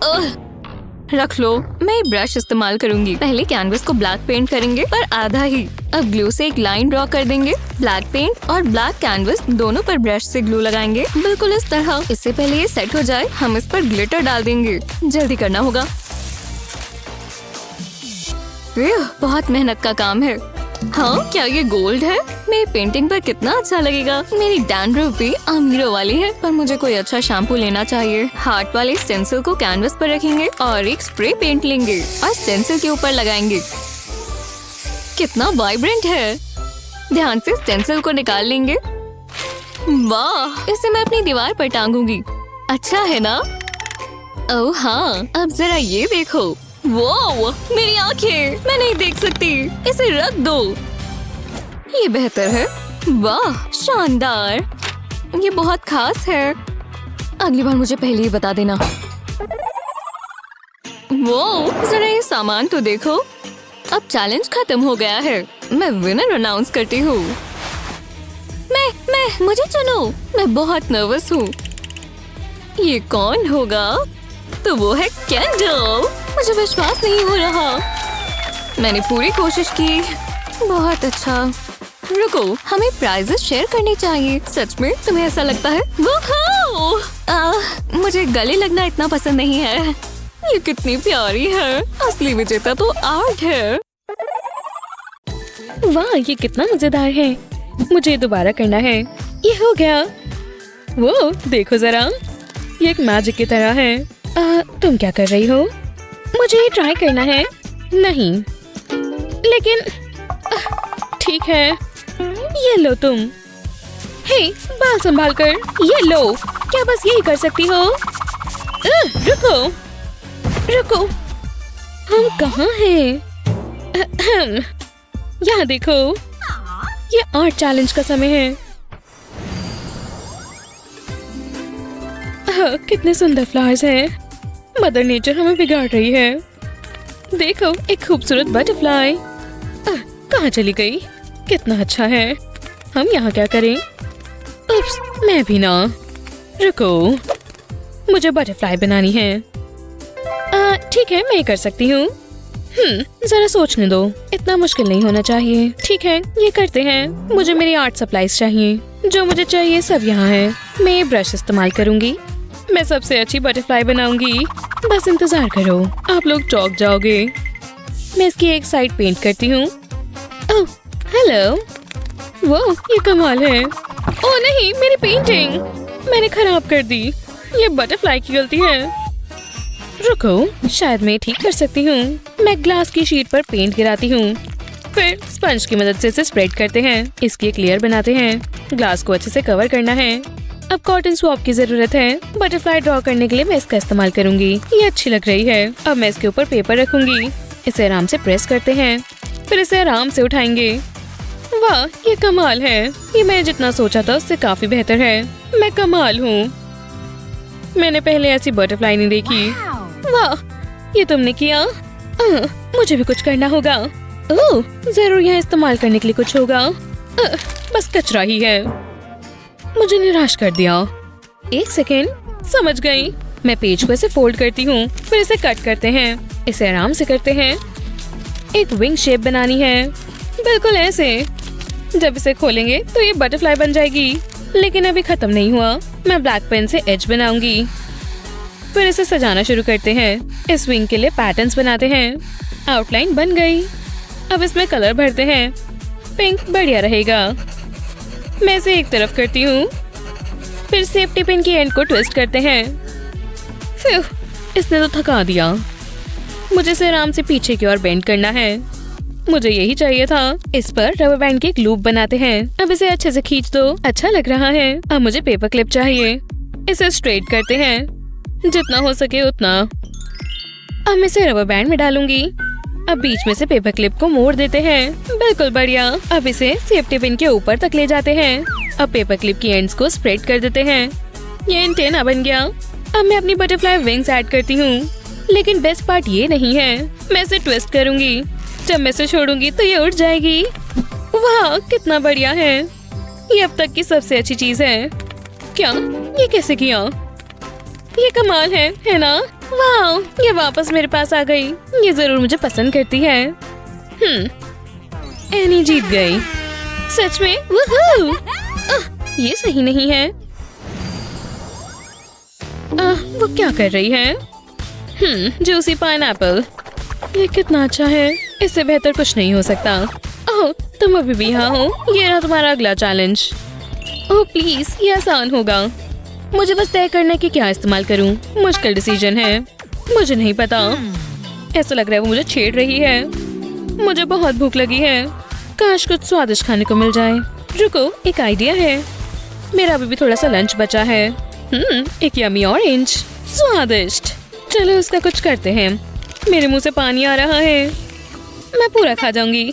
रख लो। मैं ब्रश इस्तेमाल करूंगी। पहले कैनवस को ब्लैक पेंट करेंगे, पर आधा ही। अब ग्लू से एक लाइन ड्रॉ कर देंगे। ब्लैक पेंट और ब्लैक कैनवस दोनों पर ब्रश से ग्लू लगाएंगे, बिल्कुल इस तरह। इससे पहले ये सेट हो जाए, हम इस पर ग्लिटर डाल देंगे। जल्दी करना होगा। बहुत मेहनत का काम है। हाँ, क्या ये गोल्ड है? मेरी पेंटिंग पर कितना अच्छा लगेगा। मेरी डैंड्रफ भी अमीरों वाली है, पर मुझे कोई अच्छा शैम्पू लेना चाहिए। हार्ट वाले स्टेंसिल को कैनवस पर रखेंगे और एक स्प्रे पेंट लेंगे और स्टेंसिल के ऊपर लगाएंगे। कितना वाइब्रेंट है। ध्यान से स्टेंसिल को निकाल लेंगे। वाह, इसे मैं अपनी दीवार पर टांगूंगी। अच्छा है ना? ओह हाँ, अब जरा ये देखो। वो मेरी आंखें, मैं नहीं देख सकती। इसे रख दो। ये बेहतर है। वाह, शानदार। ये बहुत खास है। अगली बार मुझे पहले ही बता देना। वो जरा ये सामान तो देखो। अब चैलेंज खत्म हो गया है। मैं विनर अनाउंस करती हूँ। मुझे चुनो। मैं बहुत नर्वस हूँ। ये कौन होगा? तो वो है कैंडल। मुझे विश्वास नहीं हो रहा। मैंने पूरी कोशिश की। बहुत अच्छा। रुको, हमें प्राइजेस शेयर करनी चाहिए। सच में तुम्हें ऐसा लगता है? मुझे गले लगना इतना पसंद नहीं है। ये कितनी प्यारी है। असली विजेता तो आर्ट है। वाह, ये कितना मजेदार है। मुझे दोबारा करना है। ये हो गया। वो देखो जरा, ये एक मैजिक की तरह है। तुम क्या कर रही हो? मुझे ये ट्राई करना है। नहीं, लेकिन ठीक है। ये लो तुम। हे, बाल संभाल कर। ये लो। क्या बस यही कर सकती हो? रुको। हम कहाँ हैं? अहम, यहाँ देखो, ये आर्ट चैलेंज का समय है। कितने सुंदर फ्लावर्स हैं। मदर नेचर हमें बिगाड़ रही है। देखो, एक खूबसूरत बटरफ्लाई। कहाँ चली गई? कितना अच्छा है। हम यहाँ क्या करें? उप्स, मैं भी ना। रुको, मुझे बटरफ्लाई बनानी है। ठीक है, मैं कर सकती हूँ। जरा सोचने दो, इतना मुश्किल नहीं होना चाहिए। ठीक है, ये करते हैं। मुझे मेरी आर्ट सप्लाईज चाहिए। जो मुझे चाहिए सब यहाँ है। मैं ये ब्रश इस्तेमाल करूँगी। मैं सबसे अच्छी बटरफ्लाई बनाऊंगी। बस इंतजार करो, आप लोग चौंक जाओगे। मैं इसकी एक साइड पेंट करती हूँ। ओह, हेलो। वो, ये कमाल है। ओह नहीं, मेरी पेंटिंग मैंने खराब कर दी। ये बटरफ्लाई की गलती है। रुको, शायद मैं ठीक कर सकती हूँ। मैं ग्लास की शीट पर पेंट गिराती हूँ। फिर स्पंज की मदद से इसे स्प्रेड करते हैं। इसकी एक लेयर बनाते हैं। ग्लास को अच्छे से कवर करना है। अब कॉटन स्वॉप की जरूरत है। बटरफ्लाई ड्रॉ करने के लिए मैं इसका इस्तेमाल करूंगी। ये अच्छी लग रही है। अब मैं इसके ऊपर पेपर रखूंगी। इसे आराम से प्रेस करते हैं। फिर इसे आराम से उठाएंगे। वाह, ये कमाल है। ये मैंने जितना सोचा था उससे काफी बेहतर है। मैं कमाल हूँ। मैंने पहले ऐसी बटरफ्लाई नहीं देखी। वाह, ये तुमने किया। मुझे भी कुछ करना होगा। ओह, जरूर यहाँ इस्तेमाल करने के लिए कुछ होगा। बस कचरा ही है। मुझे निराश कर दिया। एक सेकेंड, समझ गई। मैं पेज को ऐसे फोल्ड करती हूँ। फिर इसे कट करते हैं। इसे आराम से करते हैं। एक विंग शेप बनानी है, बिल्कुल ऐसे। जब इसे खोलेंगे तो ये बटरफ्लाई बन जाएगी। लेकिन अभी खत्म नहीं हुआ। मैं ब्लैक पेन से एज बनाऊंगी। फिर इसे सजाना शुरू करते हैं। इस विंग के लिए पैटर्न्स बनाते हैं। आउटलाइन बन गई। अब इसमें कलर भरते हैं। पिंक बढ़िया रहेगा। मैं इसे एक तरफ करती हूँ। फिर सेफ्टी पिन की एंड को ट्विस्ट करते हैं। फिर इसने तो थका दिया। मुझे इसे आराम से पीछे की ओर बेंड करना है। मुझे यही चाहिए था। इस पर रबर बैंड की एक लूप बनाते हैं। अब इसे अच्छे से खींच दो। अच्छा लग रहा है। अब मुझे पेपर क्लिप चाहिए। इसे स्ट्रेट करते हैं, जितना हो सके उतना। अब मैं इसे रबर बैंड में डालूंगी। अब बीच में से पेपर क्लिप को मोड़ देते हैं। बिल्कुल बढ़िया। अब इसे सेफ्टी पिन के ऊपर तक ले जाते हैं। अब पेपर क्लिप की एंड्स को स्प्रेड कर देते हैं। ये एंटेना बन गया। अब मैं अपनी बटरफ्लाई विंग्स ऐड करती हूँ। लेकिन बेस्ट पार्ट ये नहीं है। मैं इसे ट्विस्ट करूंगी। जब मैं इसे छोड़ूंगी तो ये उड़ जाएगी। वाह, कितना बढ़िया है। ये अब तक की सबसे अच्छी चीज है। क्या? ये कैसे किया? ये कमाल है ना? वाह, ये वापस मेरे पास आ गई। ये जरूर मुझे पसंद करती है। एनी जीत गई। सच में? वूहू! ये सही नहीं है। वो क्या कर रही है? Juicy pineapple. ये कितना अच्छा है। इससे बेहतर कुछ नहीं हो सकता। ओह, तुम अभी भी यहाँ हो। ये रहा तुम्हारा अगला चैलेंज। ओह प्लीज, ये आसान होगा। मुझे बस तय करना है कि क्या इस्तेमाल करूं। मुश्किल डिसीजन है। मुझे नहीं पता। ऐसा लग रहा है वो मुझे छेड़ रही है। मुझे बहुत भूख लगी है। काश कुछ स्वादिष्ट खाने को मिल जाए। रुको, एक आइडिया है। मेरा अभी भी थोड़ा सा लंच बचा है। एक यमी ऑरेंज। स्वादिष्ट। चलो उसका कुछ करते हैं। मेरे मुंह से पानी आ रहा है। मैं पूरा खा जाऊंगी।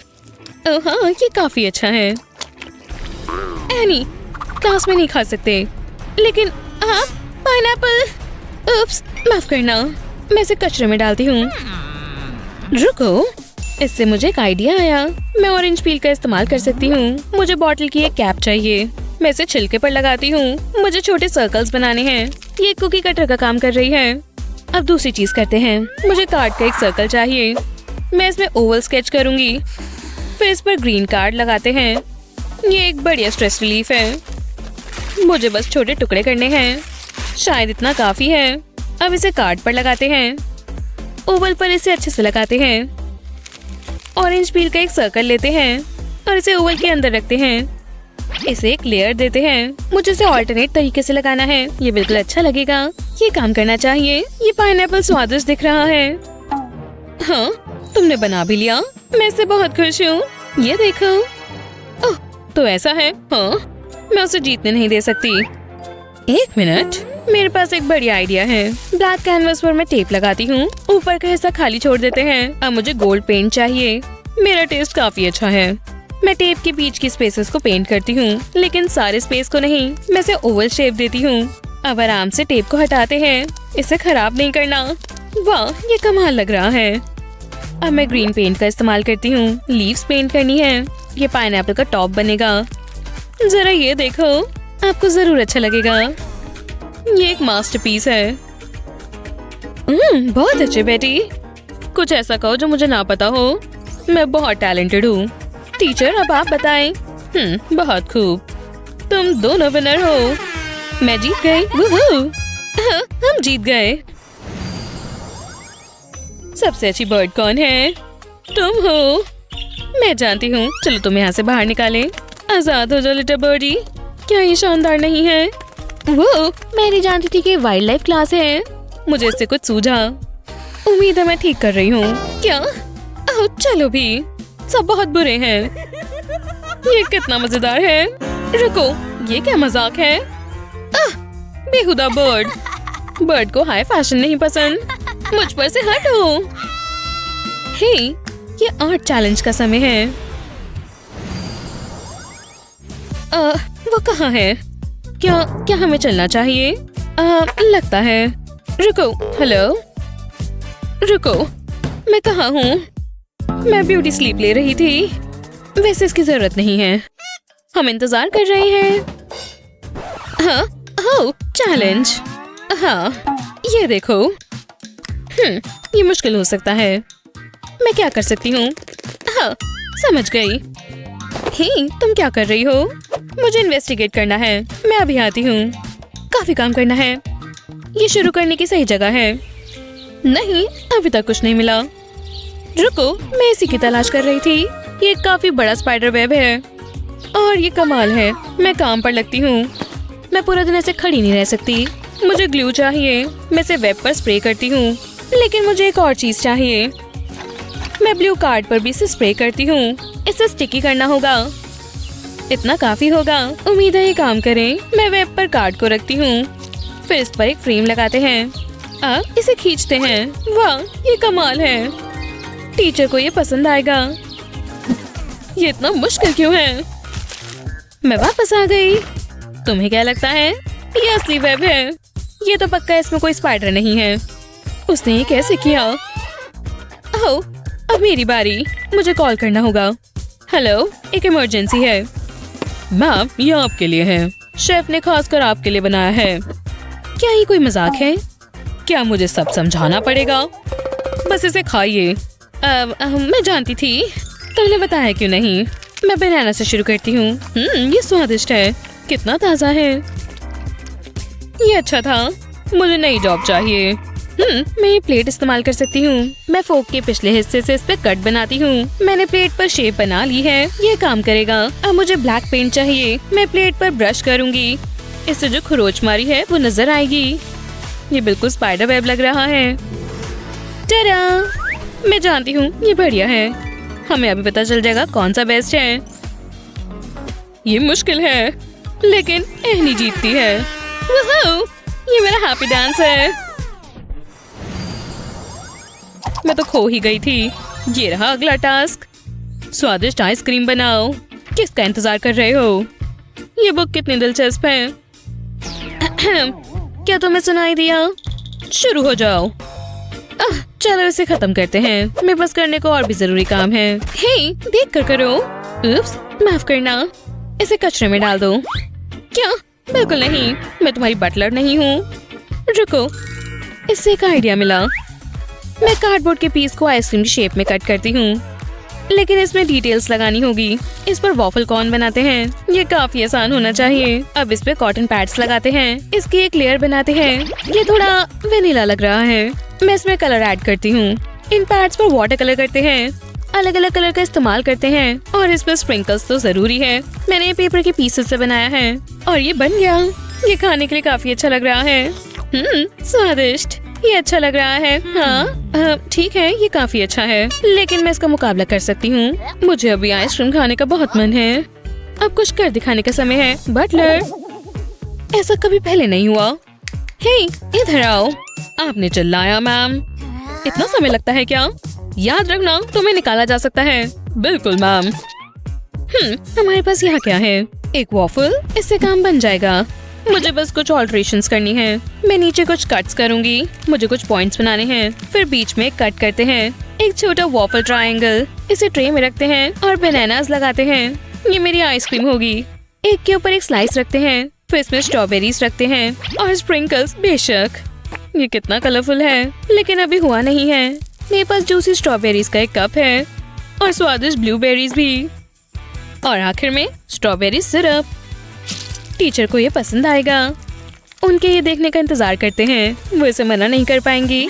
ओह हाँ, ये काफी अच्छा है। एनी, क्लास में नहीं खा सकते। लेकिन आप पाइनएप्पल। उप्स, माफ करना। मैं इसे कचरे में डालती हूँ। रुको, इससे मुझे एक आइडिया आया। मैं ऑरेंज पील का इस्तेमाल कर सकती हूँ। मुझे बॉटल की एक कैप चाहिए। मैं इसे छिलके पर लगाती हूँ। मुझे छोटे सर्कल्स बनाने हैं। ये कुकी कटर का काम कर रही है। अब दूसरी चीज करते हैं। मुझे कार्ड का एक सर्कल चाहिए। मैं इसमें ओवल स्केच करूंगी। फिर इस पर ग्रीन कार्ड लगाते हैं। ये एक बढ़िया स्ट्रेस रिलीफ है। मुझे बस छोटे टुकड़े करने हैं। शायद इतना काफी है। अब इसे कार्ड पर लगाते हैं। ओवल पर इसे अच्छे से लगाते हैं। ऑरेंज पील का एक सर्कल लेते हैं और इसे ओवल के अंदर रखते हैं। इसे एक लेयर देते हैं। मुझे इसे ऑल्टरनेट तरीके से लगाना है। ये बिल्कुल अच्छा लगेगा। ये काम करना चाहिए। ये पाइनएप्पल स्वादिष्ट दिख रहा है। हाँ, तुमने बना भी लिया। मैं इससे बहुत खुश हूँ। ये देखो। ओह, तो ऐसा है। हाँ, मैं उसे जीतने नहीं दे सकती। एक मिनट, मेरे पास एक बढ़िया आइडिया है। ब्लैक कैनवस पर मैं टेप लगाती हूँ, ऊपर का हिस्सा खाली छोड़ देते हैं। अब मुझे गोल्ड पेंट चाहिए। मेरा टेस्ट काफी अच्छा है। मैं टेप के बीच की स्पेसेस को पेंट करती हूँ, लेकिन सारे स्पेस को नहीं। मैं इसे ओवल शेप देती हूँ। अब आराम से टेप को हटाते हैं। इसे खराब नहीं करना। वाह, ये कमाल लग रहा है। अब मैं ग्रीन पेंट का इस्तेमाल करती हूँ। लीव्स पेंट करनी है। ये पाइनएप्पल का टॉप बनेगा। जरा ये देखो, आपको जरूर अच्छा लगेगा। ये एक मास्टरपीस है। बहुत अच्छे बेटी। कुछ ऐसा कहो जो मुझे ना पता हो। मैं बहुत टैलेंटेड हूँ। टीचर, अब आप बताएं। बहुत खूब। तुम दोनों विनर हो। मैं जीत गई। वूहू। हम जीत गए। सबसे अच्छी बर्ड कौन है? तुम हो। मैं जानती हूँ। चलो तुम यहाँ से बाहर निकालें। आजाद हो जाओ लिटिल बर्डी। क्या ये शानदार नहीं है? वो मैं नहीं जानती थी कि वाइल्ड लाइफ क्लास है। मुझे इससे कुछ सूझा। उम्मीद है मैं ठीक कर रही हूँ। क्या? ओह, चलो भी। सब बहुत बुरे हैं। ये कितना मजेदार है। रुको, ये क्या मजाक है? बेहुदा बर्ड को हाई फैशन नहीं पसंद। मुझ पर से हटो। हे, ये आर्ट चैलेंज का समय है। वो कहाँ है? क्या हमें चलना चाहिए? लगता है। रुको, हेलो। रुको, मैं कहाँ हूँ? मैं ब्यूटी स्लीप ले रही थी। वैसे इसकी जरूरत नहीं है। हम इंतजार कर रहे हैं। हाँ, चैलेंज। हाँ, ये देखो। ये मुश्किल हो सकता है। मैं क्या कर सकती हूँ? हाँ, समझ गई। हे, तुम क्या कर रही हो? मुझे इन्वेस्टिगेट करना है। मैं अभी आती हूँ। काफी काम करना है। ये शुरू करने की सही जगह है। नहीं, अभी तक कुछ नहीं मिला। रुको, मैं इसी की तलाश कर रही थी। ये काफी बड़ा स्पाइडर वेब है और ये कमाल है। मैं काम पर लगती हूँ। मैं पूरा दिन ऐसे खड़ी नहीं रह सकती। मुझे ग्लू चाहिए। मैं इसे वेब पर स्प्रे करती हूँ, लेकिन मुझे एक और चीज चाहिए। मैं ब्लू कार्ड पर भी इसे स्प्रे करती हूँ। इसे स्टिकी करना होगा। इतना काफी होगा। उम्मीद है ये काम करे। मैं वेब पर कार्ड को रखती हूँ, फिर इस पर एक फ्रेम लगाते हैं। अब इसे खींचते हैं। वाह, ये कमाल है। टीचर को ये पसंद आएगा। ये इतना मुश्किल क्यों है? मैं वापस आ गई। तुम्हें क्या लगता है? ये असली वेब है। ये तो पक्का इसमें कोई स्पाइडर नहीं है। उसने ये कैसे किया? ओह, अब मेरी बारी। मुझे कॉल करना होगा। हेलो, एक इमरजेंसी है। मैम, ये आपके लिए है। शेफ ने खासकर आपके लिए बनाया है। क्या ये कोई मजाक है? क्या मुझे सब समझाना पड़ेगा? बस इसे खाइए। मैं जानती थी। तुमने बताया क्यों नहीं? मैं बनाना से शुरू करती हूँ। ये स्वादिष्ट है। कितना ताज़ा है। ये अच्छा था। मुझे नई जॉब चाहिए। मैं ये प्लेट इस्तेमाल कर सकती हूँ। मैं फोक के पिछले हिस्से से इस पे कट बनाती हूँ। मैंने प्लेट पर शेप बना ली है। ये काम करेगा। अब मुझे ब्लैक पेंट चाहिए। मैं प्लेट पर ब्रश करूँगी। इससे जो खरोचमारी है वो नजर आएगी। ये बिल्कुल स्पाइडर वेब लग रहा है। टडा! मैं जानती हूँ ये बढ़िया है। हमें अभी पता चल जाएगा कौन सा बेस्ट है। ये मुश्किल है, लेकिन एहनी जीतती है। वूहू! ये मेरा हैप्पी डांस है। मैं तो खो ही गई थी। ये रहा अगला टास्क। स्वादिष्ट आइसक्रीम बनाओ। किसका इंतजार कर रहे हो? ये बुक कितनी दिलचस्प है। क्या तुम्हें सुनाई दिया? शुरू हो जाओ। चलो इसे खत्म करते हैं। मेरे पास करने को और भी जरूरी काम है। हे, देख कर करो। उप्स, माफ करना। इसे कचरे में डाल दो। क्या? बिल्कुल नहीं। मैं तुम्हारी बटलर नहीं हूँ। रुको, इससे एक आइडिया मिला। मैं कार्डबोर्ड के पीस को आइसक्रीम की शेप में कट करती हूँ, लेकिन इसमें डिटेल्स लगानी होगी। इस पर वॉफल कॉर्न बनाते हैं। ये काफी आसान होना चाहिए। अब इस पे कॉटन पैड्स लगाते हैं। इसकी एक लेयर बनाते हैं। ये थोड़ा वेनिला लग रहा है। मैं इसमें कलर ऐड करती हूँ। इन पैड्स पर वाटर कलर करते हैं। अलग अलग कलर का इस्तेमाल करते हैं और इस पर स्प्रिंकल्स तो जरूरी है। मैंने ये पेपर के पीसेस से बनाया है और ये बन गया। ये खाने के लिए काफी अच्छा लग रहा है। स्वादिष्ट। ये अच्छा लग रहा है। हाँ, ठीक है, ये काफी अच्छा है, लेकिन मैं इसका मुकाबला कर सकती हूँ। मुझे अभी आइसक्रीम खाने का बहुत मन है। अब कुछ कर दिखाने का समय है। बटलर, ऐसा कभी पहले नहीं हुआ। हे, इधर आओ। आपने चिल्लाया मैम। इतना समय लगता है क्या? याद रखना, तुम्हें निकाला जा सकता है। बिल्कुल मैम। हमारे पास यहाँ क्या है? एक वॉफल, इससे काम बन जाएगा। मुझे बस कुछ ऑल्टरेशंस करनी है। मैं नीचे कुछ कट्स करूंगी। मुझे कुछ पॉइंट्स बनाने हैं। फिर बीच में कट करते हैं एक छोटा वॉफल ट्रायंगल। इसे ट्रे में रखते हैं और बनानास लगाते हैं। ये मेरी आइसक्रीम होगी। एक के ऊपर एक स्लाइस रखते हैं। फिर इसमें स्ट्रॉबेरीज रखते हैं और स्प्रिंकल्स। बेशक ये कितना कलरफुल है, लेकिन अभी हुआ नहीं है। मेरे पास जूसी स्ट्रॉबेरीज का एक कप है और स्वादिष्ट ब्लूबेरीज भी। और आखिर में स्ट्रॉबेरी सिरप। टीचर को ये पसंद आएगा। उनके ये देखने का इंतजार करते हैं। वो इसे मना नहीं कर पाएंगी।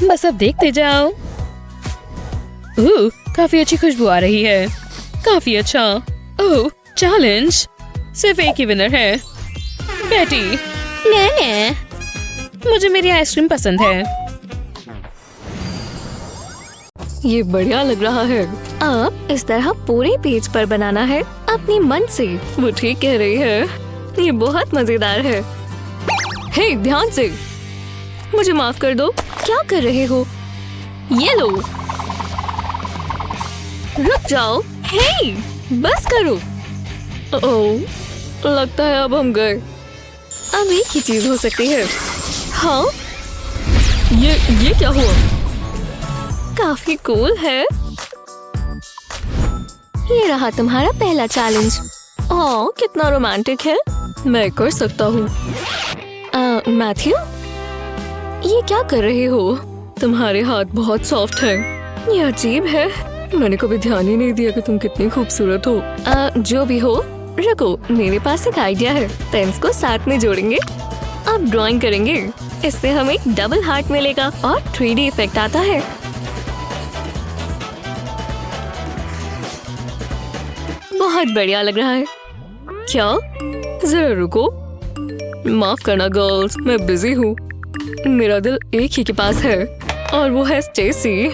बस अब देखते जाओ। काफी अच्छी खुशबू आ रही है। काफी अच्छा। ओह, चैलेंज। सिर्फ एक ही विनर है। बेटी। ने मुझे मेरी आइसक्रीम पसंद है। ये बढ़िया लग रहा है। अब इस तरह पूरे पेज पर बनाना है अपने मन से। वो ठीक कह रही है। ये बहुत मजेदार है। हे, ध्यान से। मुझे माफ कर दो। क्या कर रहे हो? ये लो। रुक जाओ। हे, बस करो। ओह, लगता है अब हम गए। अब एक ही चीज हो सकती है। हाँ, ये क्या हुआ? काफी कूल है। ये रहा तुम्हारा पहला चैलेंज। ओह, कितना रोमांटिक है। मैं कर सकता हूँ। मैथ्यू, ये क्या कर रहे हो? तुम्हारे हाथ बहुत सॉफ्ट हैं। ये अजीब है। मैंने कभी ध्यान ही नहीं दिया कि तुम कितनी खूबसूरत हो। जो भी हो, रुको, मेरे पास एक आइडिया है। पेन्स को साथ में जोड़ेंगे। अब ड्राइंग करेंगे। इससे हमें एक डबल हार्ट मिलेगा और 3D इफेक्ट आता है। बहुत बढ़िया लग रहा है। क्या? जरा रुको। माफ करना गर्ल्स, मैं बिजी हूँ। मेरा दिल एक ही के पास है और वो है स्टेसी।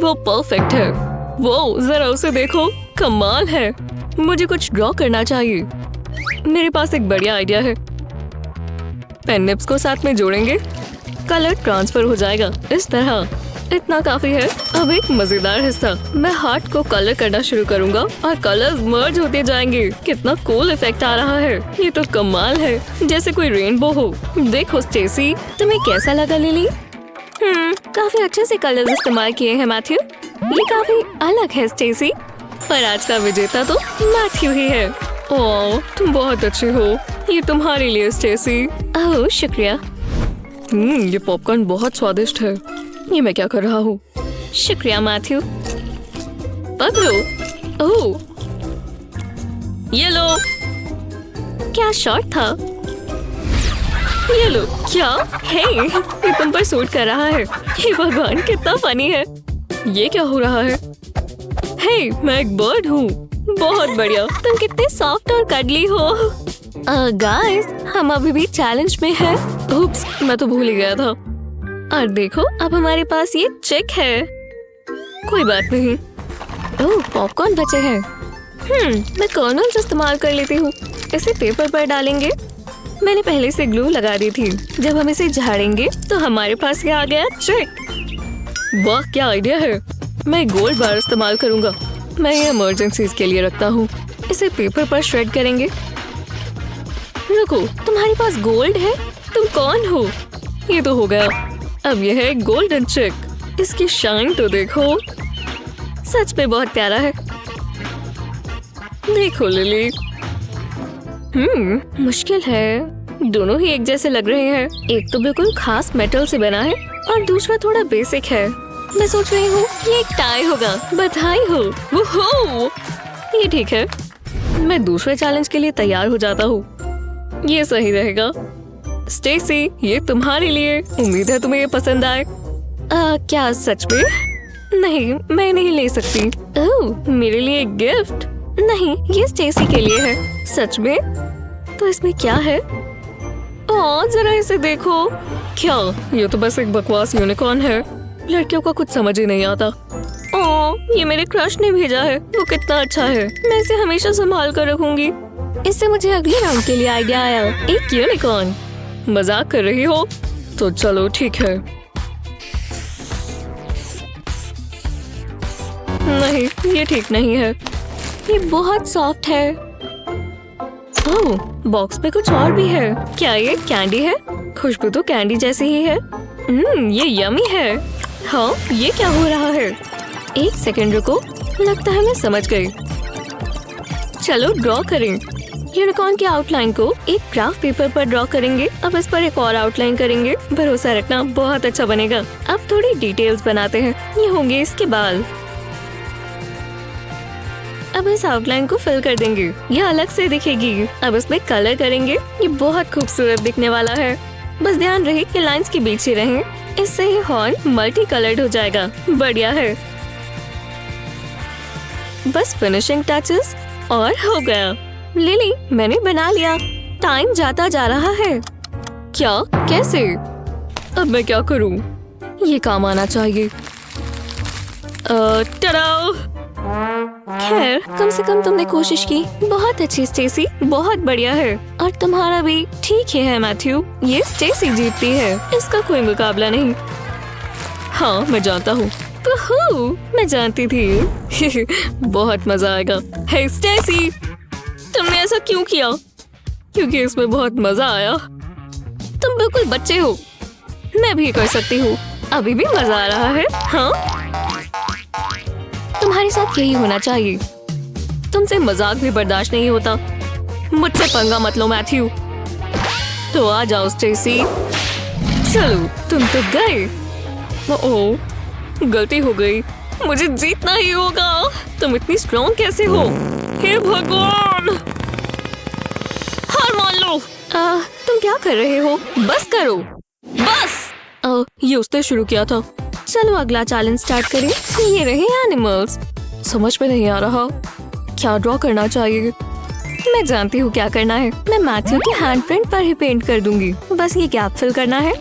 वो परफेक्ट है। वो जरा उसे देखो, कमाल है। मुझे कुछ ड्रॉ करना चाहिए। मेरे पास एक बढ़िया आइडिया है। पेन निप्स को साथ में जोड़ेंगे। कलर ट्रांसफर हो जाएगा इस तरह। इतना काफी है। अब एक मजेदार हिस्सा। मैं हार्ट को कलर करना शुरू करूंगा और कलर्स मर्ज होते जाएंगे। कितना कूल इफेक्ट आ रहा है। ये तो कमाल है, जैसे कोई रेनबो हो। देखो स्टेसी, तुम्हें कैसा लगा लिली? काफी अच्छे से कलर्स इस्तेमाल किए हैं मैथ्यू। ये काफी अलग है स्टेसी, पर आज का विजेता तो मैथ्यू ही है। ओह, तुम बहुत अच्छे हो। ये तुम्हारे लिए स्टेसी। ओह, शुक्रिया। ये पॉपकॉर्न बहुत स्वादिष्ट है। ये मैं क्या कर रहा हूँ? शुक्रिया मैथ्यू। पकड़ो। ओह, ये लो। क्या शॉट था? ये लो। क्या? हे, ये तुम पर सूट कर रहा है। हे भगवान, कितना फनी है। ये क्या हो रहा है? हे, मैं एक बर्ड हूँ। बहुत बढ़िया। तुम कितने सॉफ्ट और कडली हो। गाइस, हम अभी भी चैलेंज में हैं। उप्स, मैं तो भूल ही गया था। और देखो, अब हमारे पास ये चिक है। कोई बात नहीं। ओह, पॉपकॉर्न बचे हैं। मैं कर्नल्स इस्तेमाल कर लेती हूँ। इसे पेपर पर डालेंगे। मैंने पहले से ग्लू लगा दी थी। जब हम इसे झाड़ेंगे तो हमारे पास ये आ गया चिक। वाह, क्या आइडिया है। मैं गोल्ड बार इस्तेमाल करूंगा। मैं ये इमरजेंसीज के लिए रखता हूँ। इसे पेपर पर श्रेड करेंगे। रुको, तुम्हारे पास गोल्ड है? तुम कौन हो? ये तो हो गया। अब यह है गोल्डन चिक। इसकी शाइन तो देखो, सच में बहुत प्यारा है। देखो लिली। मुश्किल है। दोनों ही एक जैसे लग रहे हैं। एक तो बिल्कुल खास मेटल से बना है और दूसरा थोड़ा बेसिक है। मैं सोच रही हूँ ये एक टाई होगा। बधाई हो। वोहो! ये ठीक है। मैं दूसरे चैलेंज के लिए तैयार हो जाता हूँ। ये सही रहेगा। स्टेसी, ये तुम्हारे लिए। उम्मीद है तुम्हें ये पसंद आए। क्या सच में? नहीं, मैं नहीं ले सकती। ओह, मेरे लिए एक गिफ्ट? नहीं, ये स्टेसी के लिए है। सच में? तो इसमें क्या है? ओह, जरा इसे देखो। क्या? ये तो बस एक बकवास यूनिकॉर्न है। लड़कियों को कुछ समझ ही नहीं आता। ओह, ये मेरे क्रश ने भेजा है। वो कितना अच्छा है। मैं इसे हमेशा संभाल कर रखूंगी। इससे मुझे अगले राउंड के लिए आइडिया आया। एक यूनिकॉर्न। मजाक कर रही हो? तो चलो ठीक है। नहीं, ये ठीक नहीं है। ये बहुत सॉफ्ट है। ओह, बॉक्स में कुछ और भी है। क्या ये कैंडी है? खुशबू तो कैंडी जैसी ही है। ये यमी है। हाँ, ये क्या हो रहा है? एक सेकंड रुको, लगता है मैं समझ गई। चलो ड्रॉ करें। यूनिकॉर्न की आउटलाइन को एक क्राफ्ट पेपर पर ड्रॉ करेंगे। अब इस पर एक और आउटलाइन करेंगे। भरोसा रखना, बहुत अच्छा बनेगा। अब थोड़ी डिटेल्स बनाते हैं। ये होंगे इसके बाल। अब इस आउटलाइन को फिल कर देंगे। ये अलग से दिखेगी। अब इसमें कलर करेंगे। ये बहुत खूबसूरत दिखने वाला है। बस ध्यान रहे कि लाइंस के बीच ही रहें। इससे ही हॉर्न मल्टी कलर्ड हो जाएगा। बढ़िया है। बस फिनिशिंग टचेस और हो गया। लिली, मैंने बना लिया। टाइम जाता जा रहा है। क्या? कैसे? अब मैं क्या करूं? ये काम आना चाहिए। टड़ा! खैर, कम से कम तुमने कोशिश की। बहुत अच्छी स्टेसी, बहुत बढ़िया है। और तुम्हारा भी ठीक ही है मैथ्यू। ये स्टेसी जीतती है, इसका कोई मुकाबला नहीं। हाँ, मैं जानता हूँ। मैं जानती थी। बहुत मजा आएगा। हे स्टेसी, तुमने ऐसा क्यों किया? क्योंकि इसमें बहुत मजा आया। तुम बिल्कुल बच्चे हो। मैं भी कर सकती हूँ। अभी भी मजा आ रहा है। हाँ, तुम्हारे साथ यही होना चाहिए। तुमसे मजाक भी बर्दाश्त नहीं होता। मुझसे पंगा मत लो मैथ्यू। तो आ जाओ स्टेसी। चलो, तुम तो गए। ओह, गलती हो गई। मुझे जीतना ही होगा। तुम इतनी स्ट्रॉन्ग कैसे हो? हे भगवान! हार मान लो। तुम क्या कर रहे हो? बस करो, बस। ये उसने शुरू किया था। चलो अगला चैलेंज स्टार्ट करें। ये रहे एनिमल्स। समझ में नहीं आ रहा क्या ड्रॉ करना चाहिए। मैं जानती हूँ क्या करना है। मैं मैथ्यू के हैंड प्रिंट पर ही पेंट कर दूंगी। बस ये गैप फिल करना है।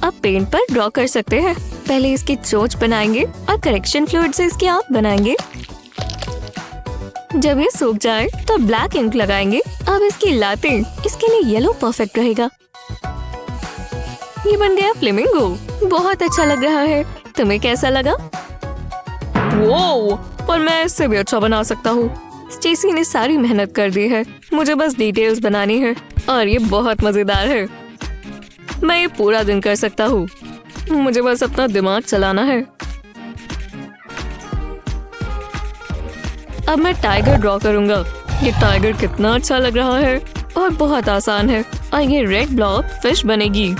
अब पेंट पर ड्रॉ कर सकते हैं। पहले इसकी चोंच बनाएंगे और करेक्शन फ्लूइड से इसकी आंख बनाएंगे। जब ये सूख जाए तो ब्लैक इंक लगाएंगे। अब इसकी लातें, इसके लिए येलो परफेक्ट रहेगा। ये बन गया फ्लेमिंगो। बहुत अच्छा लग रहा है। तुम्हें कैसा लगा? वो, पर मैं इससे भी अच्छा बना सकता हूँ। स्टेसी ने सारी मेहनत कर दी है। मुझे बस डिटेल्स बनानी है और ये बहुत मजेदार है। मैं ये पूरा दिन कर सकता हूँ। मुझे बस अपना दिमाग चलाना है। अब मैं टाइगर ड्रॉ करूंगा। ये टाइगर कितना अच्छा लग रहा है और बहुत आसान है। और ये रेड ब्लॉक फिश बनेगी।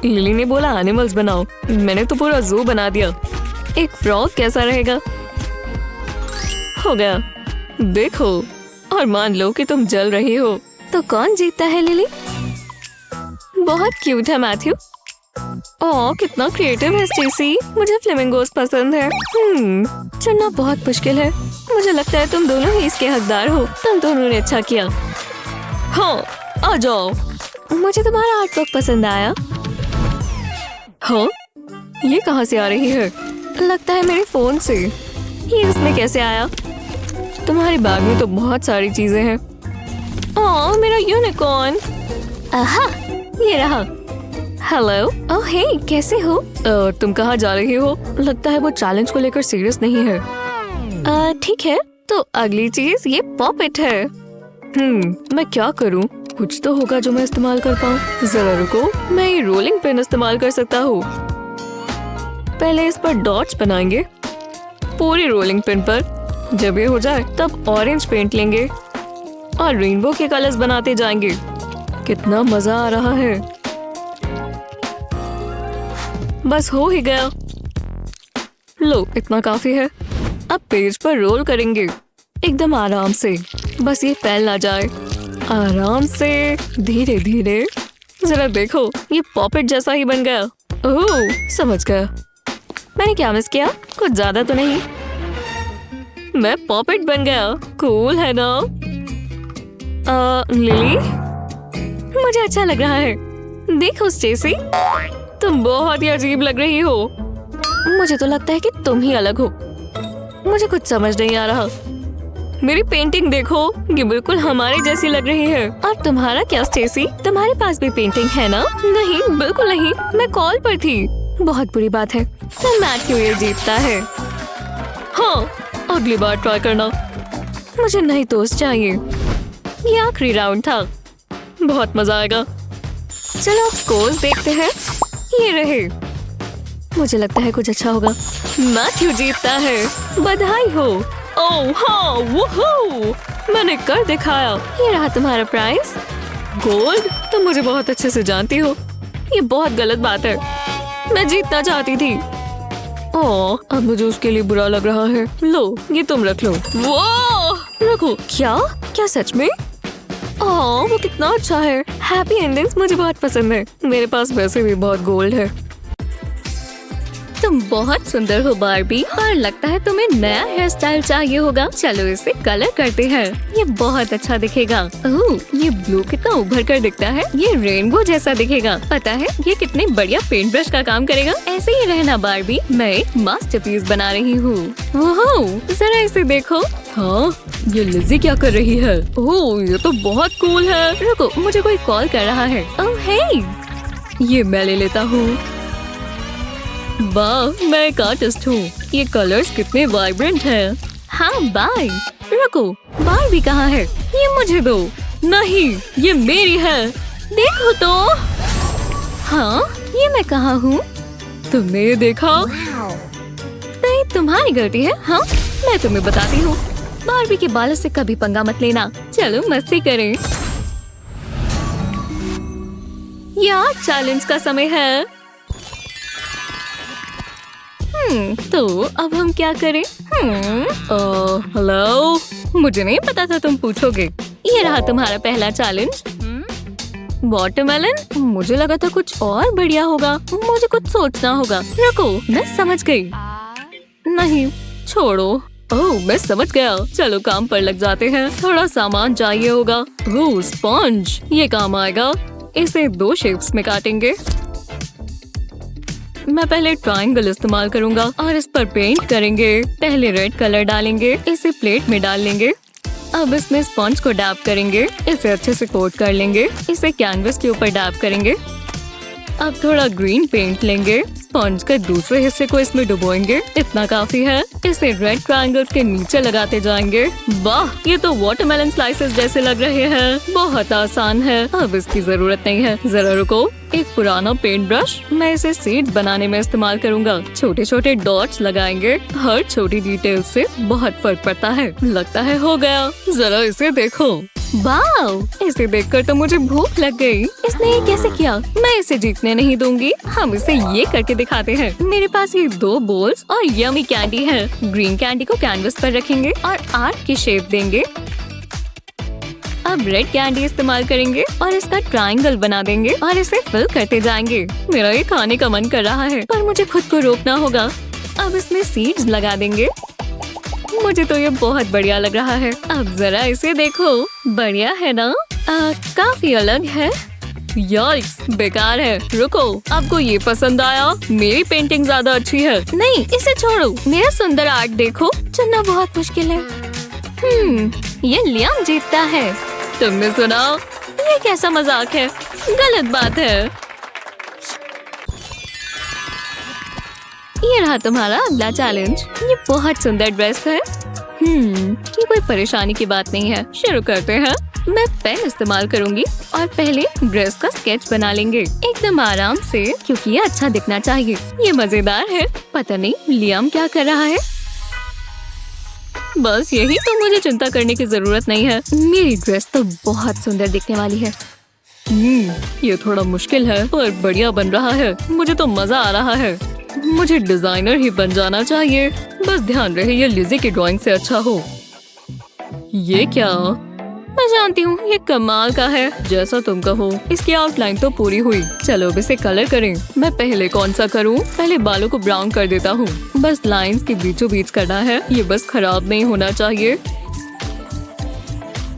लिली ने बोला एनिमल्स बनाओ। मैंने तो पूरा जू बना दिया। एक फ्रॉग कैसा रहेगा? हो गया। देखो और मान लो कि तुम जल रही हो। तो कौन जीतता है लिली? बहुत क्यूट है मैथ्यू। ओह, कितना क्रिएटिव है स्टेसी। मुझे फ्लेमिंगोस पसंद है। चुनना बहुत मुश्किल है। मुझे लगता है तुम दोनों ही इसके हकदार हो। तुम दोनों ने अच्छा किया। हाँ, आ जाओ। मुझे तुम्हारा आर्टवर्क पसंद आया। हाँ, ये कहाँ से आ रही है? लगता है मेरे फोन से। ये इसमें कैसे आया? तुम्हारे बैग में तो बहुत सारी चीजें हैं। ओह, मेरा यूनिकॉर्न। आहा, ये रहा। हेलो। ओह हे, कैसे हो? तुम कहाँ जा रही हो? लगता है वो चैलेंज को लेकर सीरियस नहीं है। ठीक है, तो अगली चीज ये पॉपेट है। मैं क्या करूँ? कुछ तो होगा जो मैं इस्तेमाल कर पाऊँ। जरा रुको, मैं ये रोलिंग पेन इस्तेमाल कर सकता हूँ। पहले इस पर डॉट्स बनाएंगे पूरी रोलिंग पिन पर। जब ये हो जाए तब ऑरेंज पेंट लेंगे और रेनबो के कलर्स बनाते जाएंगे। कितना मजा आ रहा है। बस हो ही गया। लो, इतना काफी है। अब पेज पर रोल करेंगे एकदम आराम से। बस ये फैल ना जाए। आराम से, धीरे धीरे। जरा देखो, ये पॉपेट जैसा ही बन गया। ओह, समझ गया। मैंने क्या मिस किया? कुछ ज्यादा तो नहीं। मैं पॉपेट बन गया। कूल है ना? लिली, मुझे अच्छा लग रहा है। देखो स्टेसी, तुम बहुत ही अजीब लग रही हो। मुझे तो लगता है कि तुम ही अलग हो। मुझे कुछ समझ नहीं आ रहा। मेरी पेंटिंग देखो, ये बिल्कुल हमारे जैसी लग रही है। और तुम्हारा क्या स्टेसी, तुम्हारे पास भी पेंटिंग है ना? नहीं, बिल्कुल नहीं, मैं कॉल पर थी। बहुत बुरी बात है, तो मैथ्यू ये जीतता है। हाँ, अगली बार ट्राई करना। मुझे नई दोस्त चाहिए। ये आखिरी राउंड था, बहुत मजा आएगा। चलो अब स्कोर्स देखते हैं। ये रहे, मुझे लगता है कुछ अच्छा होगा। मैथ्यू जीतता है, बधाई हो। ओह हाँ, वूहू, मैंने कर दिखाया। ये रहा तुम्हारा प्राइज, गोल्ड। तुम मुझे बहुत अच्छे से जानती हो, ये बहुत गलत बात है। मैं जीतना चाहती थी। ओह, अब मुझे उसके लिए बुरा लग रहा है। लो, ये तुम रख लो। वो रखो। क्या क्या सच में? ओह, वो कितना अच्छा है। हैप्पी एंडिंग्स मुझे बहुत पसंद है। मेरे पास वैसे भी बहुत गोल्ड है। तुम बहुत सुंदर हो बार्बी, और लगता है तुम्हें नया हेयर स्टाइल चाहिए होगा। चलो इसे कलर करते हैं, ये बहुत अच्छा दिखेगा। ओह, ये ब्लू कितना उभर कर दिखता है, ये रेनबो जैसा दिखेगा। पता है ये कितने बढ़िया पेंट ब्रश का काम करेगा। ऐसे ही रहना बार्बी, मैं एक मास्टरपीस बना रही हूँ। ओह, जरा इसे देखो। हाँ, ये लिज़ी क्या कर रही है? ओह, ये तो बहुत कूल है। रुको, मुझे कोई कॉल कर रहा है। ओह हे, ये मैं ले लेता हूँ। वाह, मैं एक आर्टिस्ट हूँ। ये कलर्स कितने वाइब्रेंट हैं। हाँ बाय। रुको, बार्बी कहाँ है? ये मुझे दो। नहीं, ये मेरी है। देखो तो। हाँ, ये मैं कहाँ हूँ? तुमने ये देखा? नहीं, तुम्हारी गलती है। हाँ, मैं तुम्हें बताती हूँ। बार्बी के बालों से कभी पंगा मत लेना। चलो मस्ती करें। यार, चैलेंज का समय है। तो अब हम क्या करें? हेलो, मुझे नहीं पता था तुम पूछोगे। ये रहा तुम्हारा पहला चैलेंज, वाटरमेलन। मुझे लगा था कुछ और बढ़िया होगा। मुझे कुछ सोचना होगा। रुको, मैं समझ गई। नहीं, छोड़ो। ओह, मैं समझ गया। चलो काम पर लग जाते हैं। थोड़ा सामान चाहिए होगा। ओह, स्पंज, ये काम आएगा। इसे 2 शेप्स में काटेंगे। मैं पहले ट्रायंगल इस्तेमाल करूंगा और इस पर पेंट करेंगे। पहले रेड कलर डालेंगे, इसे प्लेट में डाल लेंगे। अब इसमें स्पंज को डैप करेंगे, इसे अच्छे से कोट कर लेंगे। इसे कैनवस के ऊपर डैप करेंगे। अब थोड़ा ग्रीन पेंट लेंगे, स्पंज के दूसरे हिस्से को इसमें डुबोएंगे। इतना काफी है। इसे रेड ट्रायंगल्स के नीचे लगाते जाएंगे। वाह, ये तो वाटरमेलन स्लाइसेस जैसे लग रहे हैं। बहुत आसान है, अब इसकी जरूरत नहीं है। जरा रुको, एक पुराना पेंट ब्रश, मैं इसे सीड बनाने में इस्तेमाल करूंगा। छोटे छोटे डॉट्स लगाएंगे। हर छोटी डिटेल से बहुत फर्क पड़ता है। लगता है हो गया। जरा इसे देखो। वाह, इसे देखकर तो मुझे भूख लग गई। इसने ये कैसे किया? मैं इसे जीतने नहीं दूंगी। हम इसे ये करके दिखाते हैं। मेरे पास ये 2 बोल्स और यमी कैंडी है। ग्रीन कैंडी को कैनवस पर रखेंगे और आर्ट की शेप देंगे। अब रेड कैंडी इस्तेमाल करेंगे और इसका ट्रायंगल बना देंगे और इसे फिल करते जाएंगे। मेरा ये खाने का मन कर रहा है, पर मुझे खुद को रोकना होगा। अब इसमें सीड्स लगा देंगे। मुझे तो ये बहुत बढ़िया लग रहा है। अब जरा इसे देखो, बढ़िया है ना? काफी अलग है। याइक्स, बेकार है। रुको, आपको ये पसंद आया? मेरी पेंटिंग ज्यादा अच्छी है। नहीं, इसे छोड़ो। मेरा सुंदर आर्ट देखो। चुनना बहुत मुश्किल है। ये लियाम जीतता है। तुमने सुना? ये कैसा मजाक है? गलत बात है। ये रहा तुम्हारा अगला चैलेंज। ये बहुत सुंदर ड्रेस है। ये कोई परेशानी की बात नहीं है। शुरू करते हैं। मैं पेन इस्तेमाल करूंगी और पहले ड्रेस का स्केच बना लेंगे, एकदम आराम से, क्योंकि ये अच्छा दिखना चाहिए। ये मजेदार है। पता नहीं लियाम क्या कर रहा है। बस यही तो, मुझे चिंता करने की जरूरत नहीं है। मेरी ड्रेस तो बहुत सुंदर दिखने वाली है। ये थोड़ा मुश्किल है पर बढ़िया बन रहा है। मुझे तो मजा आ रहा है। मुझे डिजाइनर ही बन जाना चाहिए। बस ध्यान रहे ये लिज़ी की ड्राइंग से अच्छा हो। ये क्या? मैं जानती हूँ, ये कमाल का है। जैसा तुम कहो। इसकी आउटलाइन तो पूरी हुई। चलो अब इसे कलर करें। मैं पहले कौन सा करूँ? पहले बालों को ब्राउन कर देता हूँ। बस लाइंस के बीचों बीच करना है। ये बस खराब नहीं होना चाहिए।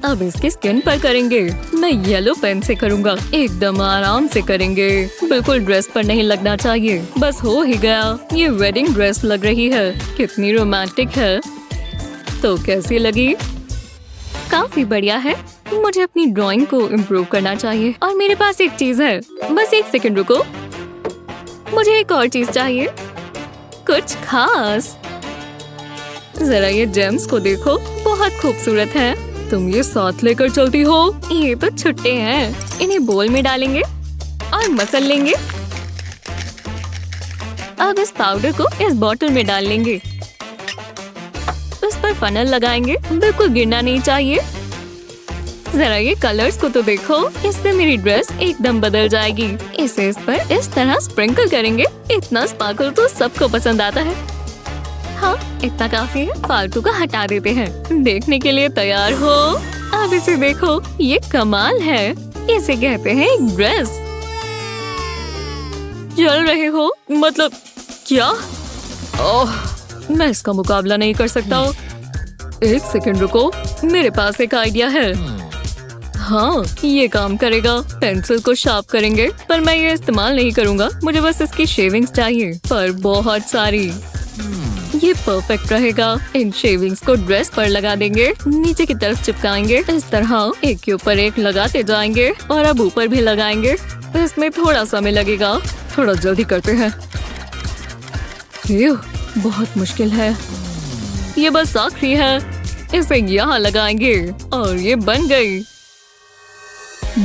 अब इसकी स्किन पर करेंगे। मैं येलो पेन से करूँगा। एकदम आराम से करेंगे। बिल्कुल ड्रेस पर नहीं लगना चाहिए। बस हो ही गया। ये वेडिंग ड्रेस लग रही है। कितनी रोमांटिक है। तो कैसी लगी? काफी बढ़िया है। मुझे अपनी ड्राइंग को इम्प्रूव करना चाहिए और मेरे पास एक चीज है। बस एक सेकंड रुको, मुझे एक और चीज चाहिए, कुछ खास। जरा ये जेम्स को देखो, बहुत खूबसूरत है। तुम ये साथ लेकर चलती हो? ये तो छुट्टे हैं। इन्हें बोल में डालेंगे और मसल लेंगे। अब इस पाउडर को इस बोतल में डाल लेंगे। उस पर फनल लगाएंगे, बिल्कुल गिरना नहीं चाहिए। जरा ये कलर्स को तो देखो, इससे मेरी ड्रेस एकदम बदल जाएगी। इसे इस पर इस तरह स्प्रिंकल करेंगे। इतना स्पार्कल तो सबको पसंद आता है। हाँ, इतना काफी है। फालतू का हटा देते हैं। देखने के लिए तैयार हो? अब इसे देखो, ये कमाल है। इसे कहते हैं एक ड्रेस। चल रहे हो? मतलब क्या? ओह, मैं इसका मुकाबला नहीं कर सकता। एक सेकंड रुको, मेरे पास एक आइडिया है। हाँ, ये काम करेगा। पेंसिल को शार्प करेंगे, पर मैं ये इस्तेमाल नहीं करूँगा। मुझे बस इसकी शेविंग्स चाहिए, पर बहुत सारी। ये परफेक्ट रहेगा। इन शेविंग्स को ड्रेस पर लगा देंगे, नीचे की तरफ चिपकाएंगे। इस तरह एक के ऊपर एक लगाते जाएंगे और अब ऊपर भी लगाएंगे। इसमें थोड़ा समय लगेगा, थोड़ा जल्दी करते हैं। बहुत मुश्किल है। ये बस आखिरी है। इसे यहाँ लगाएंगे और ये बन गई।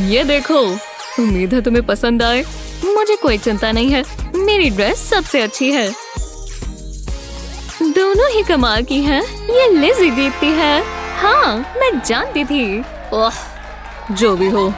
ये देखो, उम्मीद है तुम्हें पसंद आए। मुझे कोई चिंता नहीं है, मेरी ड्रेस सबसे अच्छी है। दोनों ही कमाल की हैं। ये लिज़ी जीतती है। हाँ, मैं जानती थी। ओह, जो भी हो,